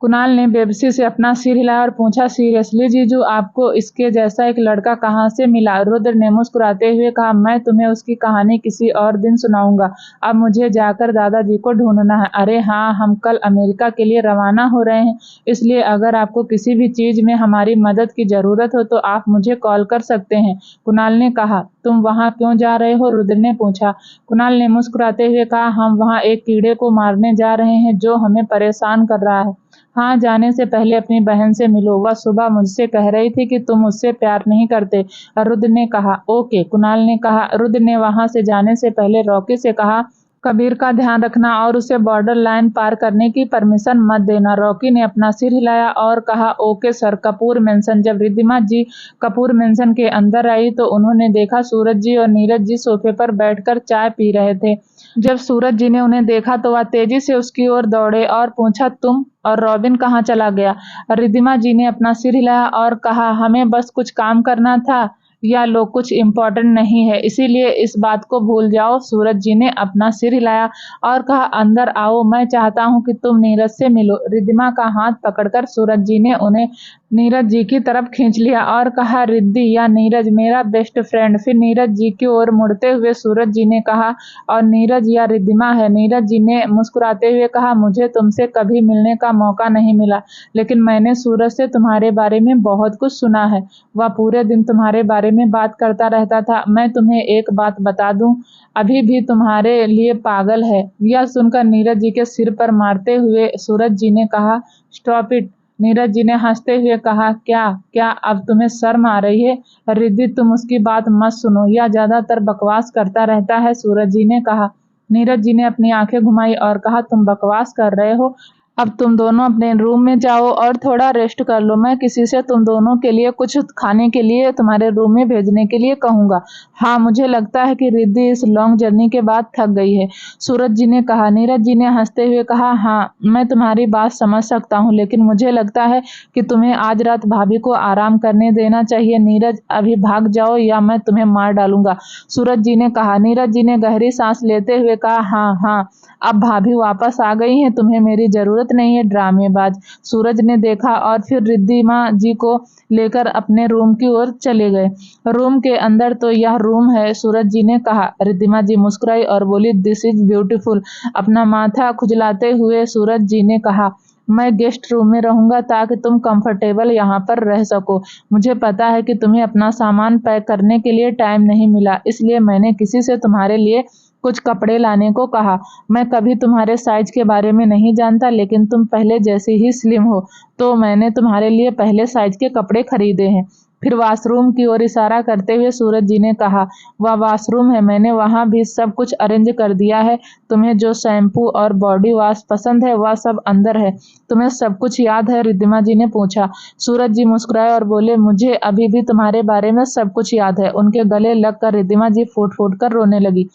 [SPEAKER 1] कुणाल ने बेबसी से अपना सिर हिलाया और पूछा, सीरियसली जीजू, आपको इसके जैसा एक लड़का कहाँ से मिला? रुद्र ने मुस्कुराते हुए कहा, मैं तुम्हें उसकी कहानी किसी और दिन सुनाऊंगा, अब मुझे जाकर दादाजी को ढूंढना है। अरे हाँ, हम कल अमेरिका के लिए रवाना हो रहे हैं, इसलिए अगर आपको किसी भी चीज में हमारी मदद की जरूरत हो तो आप मुझे कॉल कर सकते हैं, कुणाल ने कहा। तुम वहाँ क्यों जा रहे हो? रुद्र ने पूछा। कुणाल ने मुस्कुराते हुए कहा, हम वहाँ एक कीड़े को मारने जा रहे हैं जो हमें परेशान कर रहा है। हाँ, जाने से पहले अपनी बहन से मिलो। वह सुबह मुझसे कह रही थी कि तुम उससे प्यार नहीं करते। रुद्र ने कहा। ओके, कुणाल ने कहा। रुद्र ने वहां से जाने से पहले रॉकी से कहा, कबीर का ध्यान रखना और उसे बॉर्डर लाइन पार करने की परमिशन मत देना। रॉकी ने अपना सिर हिलाया और कहा, ओके सर। कपूर मेंशन। जब रिद्धिमा जी कपूर मेंशन के अंदर आई तो उन्होंने देखा सूरज जी और नीरज जी सोफे पर बैठकर चाय पी रहे थे। जब सूरज जी ने उन्हें देखा तो वह तेजी से उसकी ओर दौड़े और पूछा, तुम और रॉबिन कहाँ चला गया? रिद्धिमा जी ने अपना सिर हिलाया और कहा, हमें बस कुछ काम करना था या लोग कुछ इम्पोर्टेंट नहीं है, इसीलिए इस बात को भूल जाओ। सूरज जी ने अपना सिर हिलाया और कहा, अंदर आओ, मैं चाहता हूँ कि तुम नीरज से मिलो। रिद्धिमा का हाथ पकड़कर सूरज जी ने उन्हें नीरज जी की तरफ खींच लिया और कहा, रिद्धि या नीरज मेरा बेस्ट फ्रेंड। फिर नीरज जी की ओर मुड़ते हुए सूरज जी ने कहा, और नीरज या रिद्धिमा है। नीरज जी ने मुस्कुराते हुए कहा, मुझे तुमसे कभी मिलने का मौका नहीं मिला, लेकिन मैंने सूरज से तुम्हारे बारे में बहुत कुछ सुना है। वह पूरे दिन तुम्हारे बारे में बात करता रहता था। मैं तुम्हें एक बात बता दूं, अभी भी तुम्हारे लिए पागल है। यह सुनकर नीरज जी के सिर पर मारते हुए सूरज जी ने कहा, स्टॉप इट। नीरज जी ने हंसते हुए कहा, क्या क्या अब तुम्हें शर्म आ रही है? रिद्धि, तुम उसकी बात मत सुनो, यह ज्यादातर बकवास करता रहता है। सूरज जी ने कहा। नीरज जी ने अपनी आंखें घुमाई और कहा, तुम बकवास कर रहे हो? अब तुम दोनों अपने रूम में जाओ और थोड़ा रेस्ट कर लो। मैं किसी से तुम दोनों के लिए कुछ खाने के लिए तुम्हारे रूम में भेजने के लिए कहूंगा। हाँ, मुझे लगता है कि रिद्धि इस लॉन्ग जर्नी के बाद थक गई है, सूरज जी ने कहा। नीरज जी ने हंसते हुए कहा, हाँ, मैं तुम्हारी बात समझ सकता हूँ, लेकिन मुझे लगता है कि तुम्हें आज रात भाभी को आराम करने देना चाहिए। नीरज, अभी भाग जाओ या मैं तुम्हें मार डालूंगा, सूरज जी ने कहा। नीरज जी ने गहरी सांस लेते हुए कहा, हाँ हाँ, अब भाभी वापस आ गई हैं, तुम्हें मेरी जरूरत नहीं है, ड्रामेबाज। सूरज ने देखा और फिर रिद्धिमा जी को लेकर अपने रूम की ओर चले गए। रूम के अंदर तो यह रूम है, सूरज जी ने कहा। रिद्धिमा जी मुस्कुराई और बोली, दिस इज ब्यूटीफुल। अपना माथा खुजलाते हुए सूरज जी ने कहा, मैं गेस्ट रूम में रहूंगा ताकि तुम कंफर्टेबल यहाँ पर रह सको। मुझे पता है कि तुम्हें अपना सामान पैक करने के लिए टाइम नहीं मिला, इसलिए मैंने किसी से तुम्हारे लिए कुछ कपड़े लाने को कहा। मैं कभी तुम्हारे साइज के बारे में नहीं जानता, लेकिन तुम पहले जैसे ही स्लिम हो, तो मैंने तुम्हारे लिए पहले साइज के कपड़े खरीदे हैं। फिर वॉशरूम की ओर इशारा करते हुए सूरज जी ने कहा, वह वॉशरूम है, मैंने वहां भी सब कुछ अरेंज कर दिया है। तुम्हें जो शैम्पू और बॉडी वॉश पसंद है वह सब अंदर है। तुम्हें सब कुछ याद है? रिद्धिमा जी ने पूछा। सूरज जी मुस्कुराए और बोले, मुझे अभी भी तुम्हारे बारे में सब कुछ याद है। उनके गले लगकर रिद्धिमा जी फूट फूट कर रोने लगी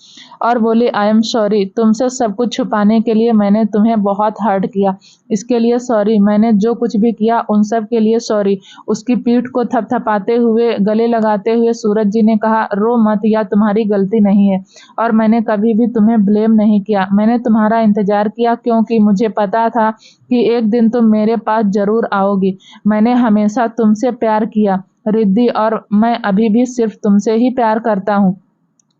[SPEAKER 1] और बोली, आई एम सॉरी, तुमसे सब कुछ छुपाने के लिए मैंने तुम्हें बहुत हर्ट किया, इसके लिए सॉरी। मैंने जो कुछ भी किया उन सब के लिए सॉरी। उसकी पीठ को थपथपाते हुए गले लगाते हुए सूरज जी ने कहा, रो मत, या तुम्हारी गलती नहीं है और मैंने कभी भी तुम्हें ब्लेम नहीं किया। मैंने तुम्हारा इंतजार किया क्योंकि मुझे पता था कि एक दिन तुम मेरे पास जरूर आओगी। मैंने हमेशा तुमसे प्यार किया रिद्धि, और मैं अभी भी सिर्फ तुमसे ही प्यार करता हूँ।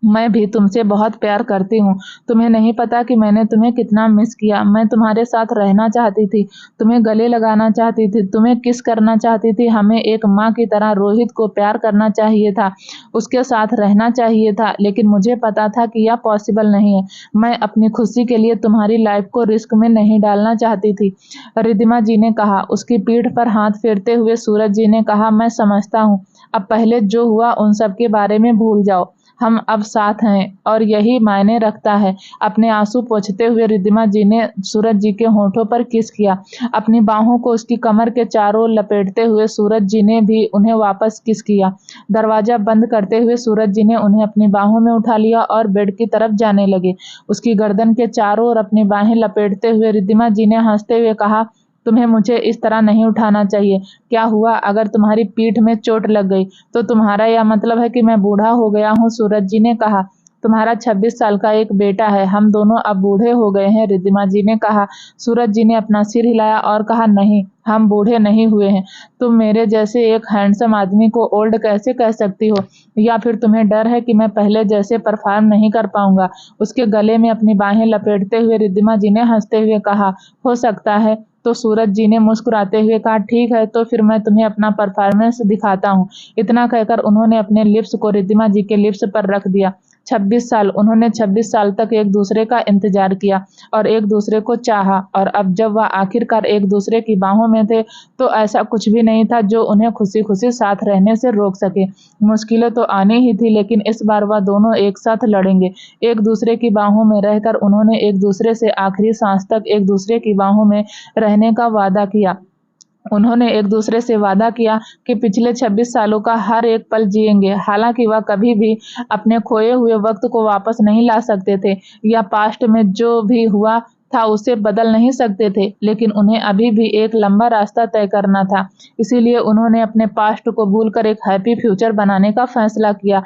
[SPEAKER 1] मैं भी तुमसे बहुत प्यार करती हूँ। तुम्हें नहीं पता कि मैंने तुम्हें कितना मिस किया। मैं तुम्हारे साथ रहना चाहती थी, तुम्हें गले लगाना चाहती थी, तुम्हें किस करना चाहती थी। हमें एक माँ की तरह रोहित को प्यार करना चाहिए था, उसके साथ रहना चाहिए था, लेकिन मुझे पता था कि यह पॉसिबल नहीं है। मैं अपनी खुशी के लिए तुम्हारी लाइफ को रिस्क में नहीं डालना चाहती थी, रिद्धिमा जी ने कहा। उसकी पीठ पर हाथ फेरते हुए सूरज जी ने कहा, मैं समझता हूँ। अब पहले जो हुआ उन सब के बारे में भूल जाओ, हम अब साथ हैं और यही मायने रखता है। अपने आंसू पोंछते हुए रिद्धिमा जी ने सूरज जी के होठों पर किस किया। अपनी बाहों को उसकी कमर के चारों ओर लपेटते हुए सूरज जी ने भी उन्हें वापस किस किया। दरवाजा बंद करते हुए सूरज जी ने उन्हें अपनी बाहों में उठा लिया और बेड की तरफ जाने लगे। उसकी गर्दन के चारों ओर अपनी बाहें लपेटते हुए रिद्धिमा जी ने हंसते हुए कहा, तुम्हें मुझे इस तरह नहीं उठाना चाहिए। क्या हुआ अगर तुम्हारी पीठ में चोट लग गई? तो तुम्हारा यह मतलब है कि मैं बूढ़ा हो गया हूँ? सूरज जी ने कहा। तुम्हारा 26 साल का एक बेटा है, हम दोनों अब बूढ़े हो गए हैं, रिद्धिमा जी ने कहा। सूरज जी ने अपना सिर हिलाया और कहा, नहीं, हम बूढ़े नहीं हुए हैं। तुम मेरे जैसे एक हैंडसम आदमी को ओल्ड कैसे कह सकती हो? या फिर तुम्हें डर है कि मैं पहले जैसे परफॉर्म नहीं कर पाऊंगा? उसके गले में अपनी बाहें लपेटते हुए रिद्धिमा जी ने हंसते हुए कहा, हो सकता है। तो सूरज जी ने मुस्कुराते हुए कहा, ठीक है, तो फिर मैं तुम्हें अपना परफॉर्मेंस दिखाता हूँ। इतना कहकर उन्होंने अपने लिप्स को रिद्धिमा जी के लिप्स पर रख दिया। 26 साल उन्होंने 26 साल तक एक दूसरे का इंतजार किया और एक दूसरे को चाहा, और अब जब वह आखिरकार एक दूसरे की बाहों में थे तो ऐसा कुछ भी नहीं था जो उन्हें खुशी खुशी साथ रहने से रोक सके। मुश्किलें तो आनी ही थी, लेकिन इस बार वह दोनों एक साथ लड़ेंगे। एक दूसरे की बाहों में रहकर उन्होंने एक दूसरे से आखिरी सांस तक एक दूसरे की बाहों में रहने का वादा किया। उन्होंने एक दूसरे से वादा किया कि पिछले 26 सालों का हर एक पल जिएंगे। हालांकि वह कभी भी अपने खोए हुए वक्त को वापस नहीं ला सकते थे या पास्ट में जो भी हुआ था उसे बदल नहीं सकते थे, लेकिन उन्हें अभी भी एक लंबा रास्ता तय करना था। इसीलिए उन्होंने अपने पास्ट को भूलकर एक हैप्पी फ्यूचर बनाने का फैसला किया।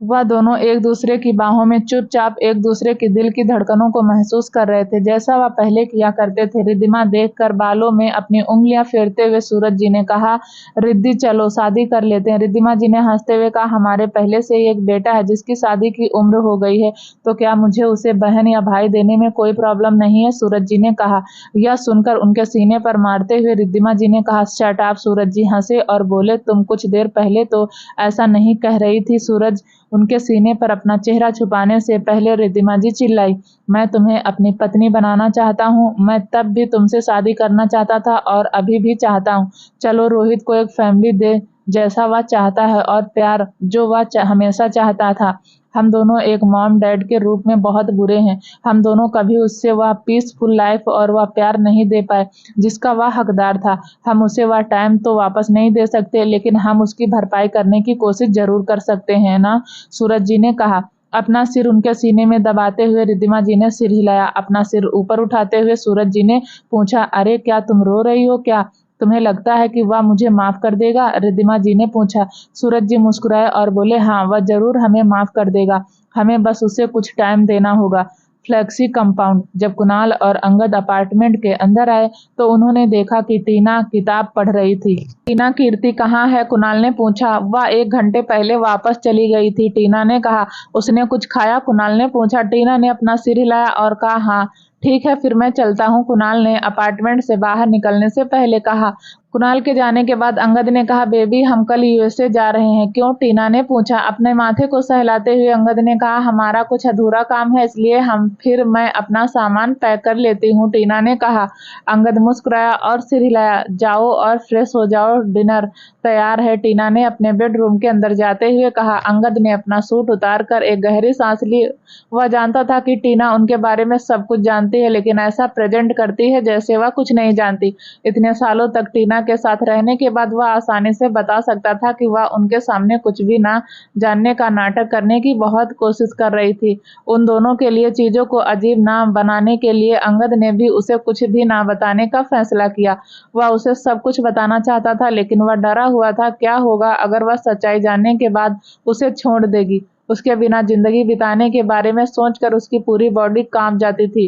[SPEAKER 1] वह दोनों एक दूसरे की बाहों में चुपचाप एक दूसरे के दिल की धड़कनों को महसूस कर रहे थे, जैसा वह पहले किया करते थे। रिद्धिमा देखकर बालों में अपनी उंगलियां फेरते हुए सूरज जी ने कहा, रिद्धि चलो शादी कर लेते हैं। रिद्धिमा जी ने हंसते हुए कहा, हमारे पहले से ही एक बेटा है जिसकी शादी की उम्र हो गई है, तो क्या मुझे उसे बहन या भाई देने में कोई प्रॉब्लम नहीं है? सूरज जी ने कहा। यह सुनकर उनके सीने पर मारते हुए रिद्धिमा जी ने कहा, शट अप। सूरज जी हंसे और बोले, तुम कुछ देर पहले तो ऐसा नहीं कह रही थी। सूरज उनके सीने पर अपना चेहरा छुपाने से पहले रिद्धिमा जी चिल्लाई, मैं तुम्हें अपनी पत्नी बनाना चाहता हूँ। मैं तब भी तुमसे शादी करना चाहता था और अभी भी चाहता हूँ। चलो रोहित को एक फैमिली दे जैसा वह चाहता है और प्यार जो वह हमेशा चाहता था। हम दोनों एक मॉम डैड के रूप में बहुत बुरे हैं। हम दोनों कभी उससे वह पीसफुल लाइफ और वह प्यार नहीं दे पाए जिसका वह हकदार था। हम उसे वह टाइम तो वापस नहीं दे सकते, लेकिन हम उसकी भरपाई करने की कोशिश जरूर कर सकते हैं ना? सूरज जी ने कहा। अपना सिर उनके सीने में दबाते हुए रिद्धिमा जी ने सिर हिलाया। अपना सिर ऊपर उठाते हुए सूरज जी ने पूछा, अरे क्या तुम रो रही हो? क्या तुम्हें लगता है कि वह मुझे माफ कर देगा? रिद्धिमा जी ने पूछा। सूरज जी मुस्कुराए और बोले, हाँ वह जरूर हमें माफ कर देगा, हमें बस उसे कुछ टाइम देना होगा। Flexi compound. जब कुणाल और अंगद अपार्टमेंट के अंदर आए तो उन्होंने देखा कि टीना किताब पढ़ रही थी। टीना, कीर्ति कहाँ है? कुणाल ने पूछा। वह 1 घंटे पहले वापस चली गई थी, टीना ने कहा। उसने कुछ खाया? कुणाल ने पूछा। टीना ने अपना सिर हिलाया और कहा, हाँ। ठीक है फिर मैं चलता हूँ, कुणाल ने अपार्टमेंट से बाहर निकलने से पहले कहा। कुणाल के जाने के बाद अंगद ने कहा, बेबी हम कल यूएसए जा रहे हैं। क्यों? टीना ने पूछा। अपने माथे को सहलाते हुए अंगद ने कहा, हमारा कुछ अधूरा काम है, इसलिए मैं अपना सामान पैक कर लेती हूँ, टीना ने कहा। अंगद मुस्कुराया और सिर हिलाया। जाओ और फ्रेश हो जाओ, डिनर तैयार है, टीना ने अपने बेडरूम के अंदर जाते हुए कहा। अंगद ने अपना सूट उतार कर एक गहरी सांस ली। वह जानता था कि टीना उनके बारे में सब कुछ जानती है, लेकिन ऐसा प्रेजेंट करती है जैसे वह कुछ नहीं जानती। इतने सालों तक टीना के साथ रहने के बाद वह आसानी से बता सकता था कि वह उनके सामने कुछ भी ना जानने का नाटक करने की बहुत कोशिश कर रही थी। उन दोनों के लिए चीजों को अजीब ना बनाने के लिए अंगद ने भी उसे कुछ भी ना बताने का फैसला किया। वह उसे सब कुछ बताना चाहता था, लेकिन वह डरा हुआ था क्या होगा अगर वह सच्चाई जानने के बाद उसे छोड़ देगी। उसके बिना जिंदगी बिताने के बारे में सोचकर उसकी पूरी बॉडी कांप जाती थी।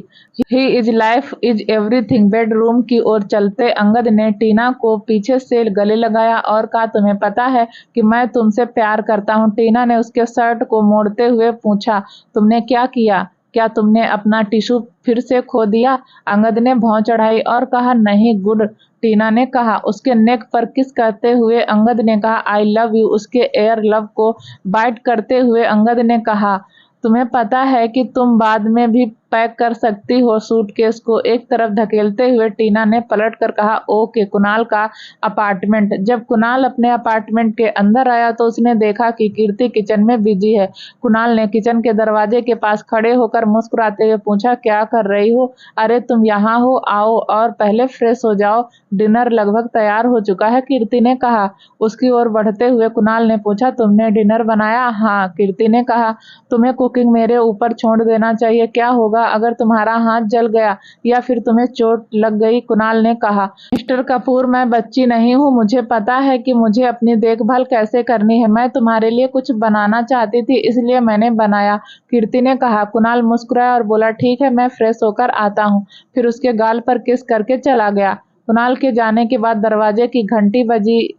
[SPEAKER 1] He is life is everything. Bedroom की ओर चलते अंगद ने टीना को पीछे से गले लगाया और कहा, तुम्हें पता है कि मैं तुमसे प्यार करता हूँ? टीना ने उसके शर्ट को मोड़ते हुए पूछा। तुमने क्या किया? क्या तुमने अपना टिश्यू फिर से खो दिया? अंगद ने भौं चढ़ाई और कहा, नहीं। गुड, टीना ने कहा। उसके नेक पर किस करते हुए अंगद ने कहा, आई लव यू। उसके एयर लव को बाइट करते हुए अंगद ने कहा, तुम्हें पता है कि तुम बाद में भी पैक कर सकती हो। सूटकेस को एक तरफ धकेलते हुए टीना ने पलट कर कहा, ओके। कुणाल का अपार्टमेंट। जब कुणाल अपने अपार्टमेंट के अंदर आया तो उसने देखा कि कीर्ति किचन में बिजी है। कुणाल ने किचन के दरवाजे के पास खड़े होकर मुस्कुराते हुए पूछा, क्या कर रही हो? अरे तुम यहाँ हो, आओ और पहले फ्रेश हो जाओ, डिनर लगभग तैयार हो चुका है, कीर्ति ने कहा। उसकी ओर बढ़ते हुए कुणाल ने पूछा, तुमने डिनर बनाया? हाँ, कीर्ति ने कहा। तुम्हें कुकिंग मेरे ऊपर छोड़ देना चाहिए। क्या होगा अगर तुम्हारा हाथ जल गया या फिर तुम्हें चोट लग गई? कुणाल ने कहा। मिस्टर कपूर, मैं बच्ची नहीं हूँ, मुझे पता है कि मुझे अपनी देखभाल कैसे करनी है। मैं तुम्हारे लिए कुछ बनाना चाहती थी, इसलिए मैंने बनाया, कीर्ति ने कहा। कुणाल मुस्कुराया और बोला, ठीक है मैं फ्रेश होकर आता हूँ। फिर उसके गाल पर किस करके चला गया। कुणाल के जाने के बाद दरवाजे की घंटी बजी।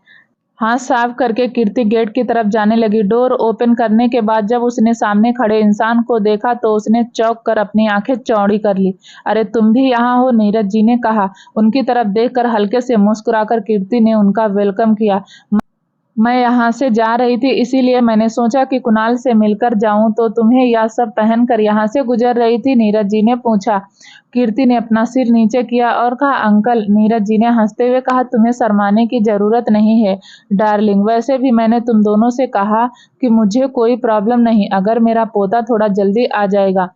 [SPEAKER 1] हाथ साफ करके कीर्ति गेट की तरफ जाने लगी। डोर ओपन करने के बाद जब उसने सामने खड़े इंसान को देखा तो उसने चौंक कर अपनी आंखें चौड़ी कर ली। अरे तुम भी यहाँ हो? नीरज जी ने कहा। उनकी तरफ देखकर हल्के से मुस्कुराकर कीर्ति ने उनका वेलकम किया। मैं यहाँ से जा रही थी, इसीलिए मैंने सोचा कि कुणाल से मिलकर जाऊं, तो तुम्हें यह सब पहनकर यहाँ से गुजर रही थी, नीरज जी ने पूछा। कीर्ति ने अपना सिर नीचे किया और कहा, अंकल। नीरज जी ने हंसते हुए कहा, तुम्हें शर्माने की जरूरत नहीं है डार्लिंग। वैसे भी मैंने तुम दोनों से कहा कि मुझे कोई प्रॉब्लम नहीं अगर मेरा पोता थोड़ा जल्दी आ जाएगा।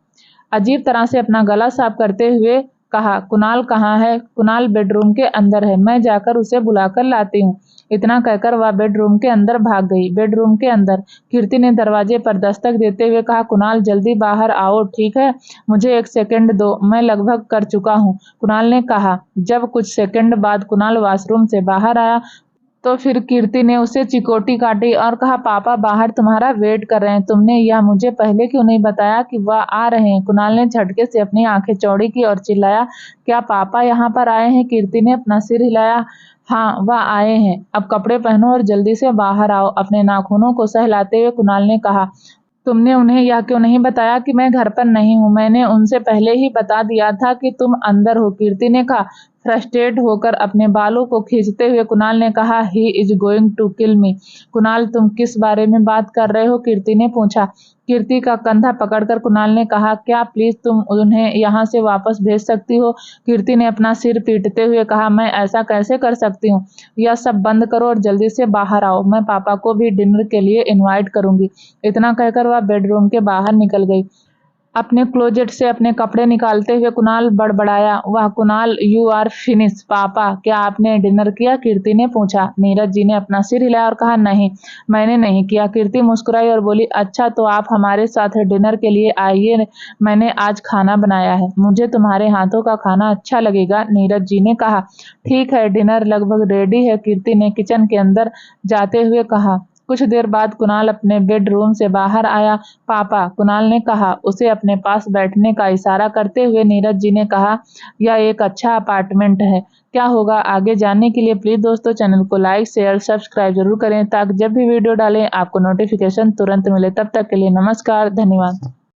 [SPEAKER 1] अजीब तरह से अपना गला साफ करते हुए कहा, कुणाल कहाँ है? कुणाल बेडरूम के अंदर है, मैं जाकर उसे बुलाकर लाती हूँ। इतना कहकर वह बेडरूम के अंदर भाग गई। बेडरूम के अंदर कीर्ति ने दरवाजे पर दस्तक देते हुए कहा, कुणाल जल्दी बाहर आओ, ठीक है? मुझे 1 सेकंड दो, मैं लगभग कर चुका हूँ, कुणाल ने कहा। जब कुछ सेकंड बाद कुणाल वॉशरूम से बाहर आया तो फिर कीर्ति ने उसे चिकोटी काटी और कहा, पापा बाहर तुम्हारा वेट कर रहे हैं, तुमने यह मुझे पहले क्यों नहीं बताया कि वह आ रहे हैं? कुणाल ने झटके से अपनी आंखें चौड़ी की और चिल्लाया, क्या पापा यहाँ पर आए हैं? कीर्ति ने अपना सिर हिलाया। हाँ, वह आए हैं। अब कपड़े पहनो और जल्दी से बाहर आओ, अपने नाखूनों को सहलाते हुए कुणाल ने कहा। तुमने उन्हें यह क्यों नहीं बताया कि मैं घर पर नहीं हूँ? मैंने उनसे पहले ही बता दिया था कि तुम अंदर हो, कीर्ति ने कहा। फ्रस्ट्रेट होकर अपने बालों को खींचते हुए कुणाल ने कहा, he is going to kill me. Kunal, तुम किस बारे में बात कर रहे हो? कीर्ति ने पूछा। कीर्ति का कंधा पकड़कर कुणाल ने कहा, क्या प्लीज तुम उन्हें यहाँ से वापस भेज सकती हो? कीर्ति ने अपना सिर पीटते हुए कहा, मैं ऐसा कैसे कर सकती हूँ? यह सब बंद करो और जल्दी से बाहर आओ, मैं पापा को भी डिनर के लिए इनवाइट करूंगी। इतना कहकर वह बेडरूम के बाहर निकल गई। अपने क्लोजेट से अपने कपड़े निकालते हुए कुणाल बड़बड़ाया, वाह कुणाल, यू आर फिनिश। पापा, क्या आपने डिनर किया? कीर्ति ने पूछा। नीरज जी ने अपना सिर हिलाया और कहा, नहीं, मैंने नहीं किया। कीर्ति मुस्कुराई और बोली, अच्छा तो आप हमारे साथ डिनर के लिए आइए, मैंने आज खाना बनाया है, मुझे तुम्हारे हाथों का खाना अच्छा लगेगा, नीरज जी ने कहा। ठीक है, डिनर लगभग रेडी है, कीर्ति ने किचन के अंदर जाते हुए कहा। कुछ देर बाद कुणाल अपने बेडरूम से बाहर आया। पापा, कुणाल ने कहा, उसे अपने पास बैठने का इशारा करते हुए। नीरज जी ने कहा, यह एक अच्छा अपार्टमेंट है, क्या होगा? आगे जानने के लिए प्लीज दोस्तों चैनल को लाइक शेयर सब्सक्राइब जरूर करें, ताकि जब भी वीडियो डालें आपको नोटिफिकेशन तुरंत मिले। तब तक के लिए नमस्कार, धन्यवाद।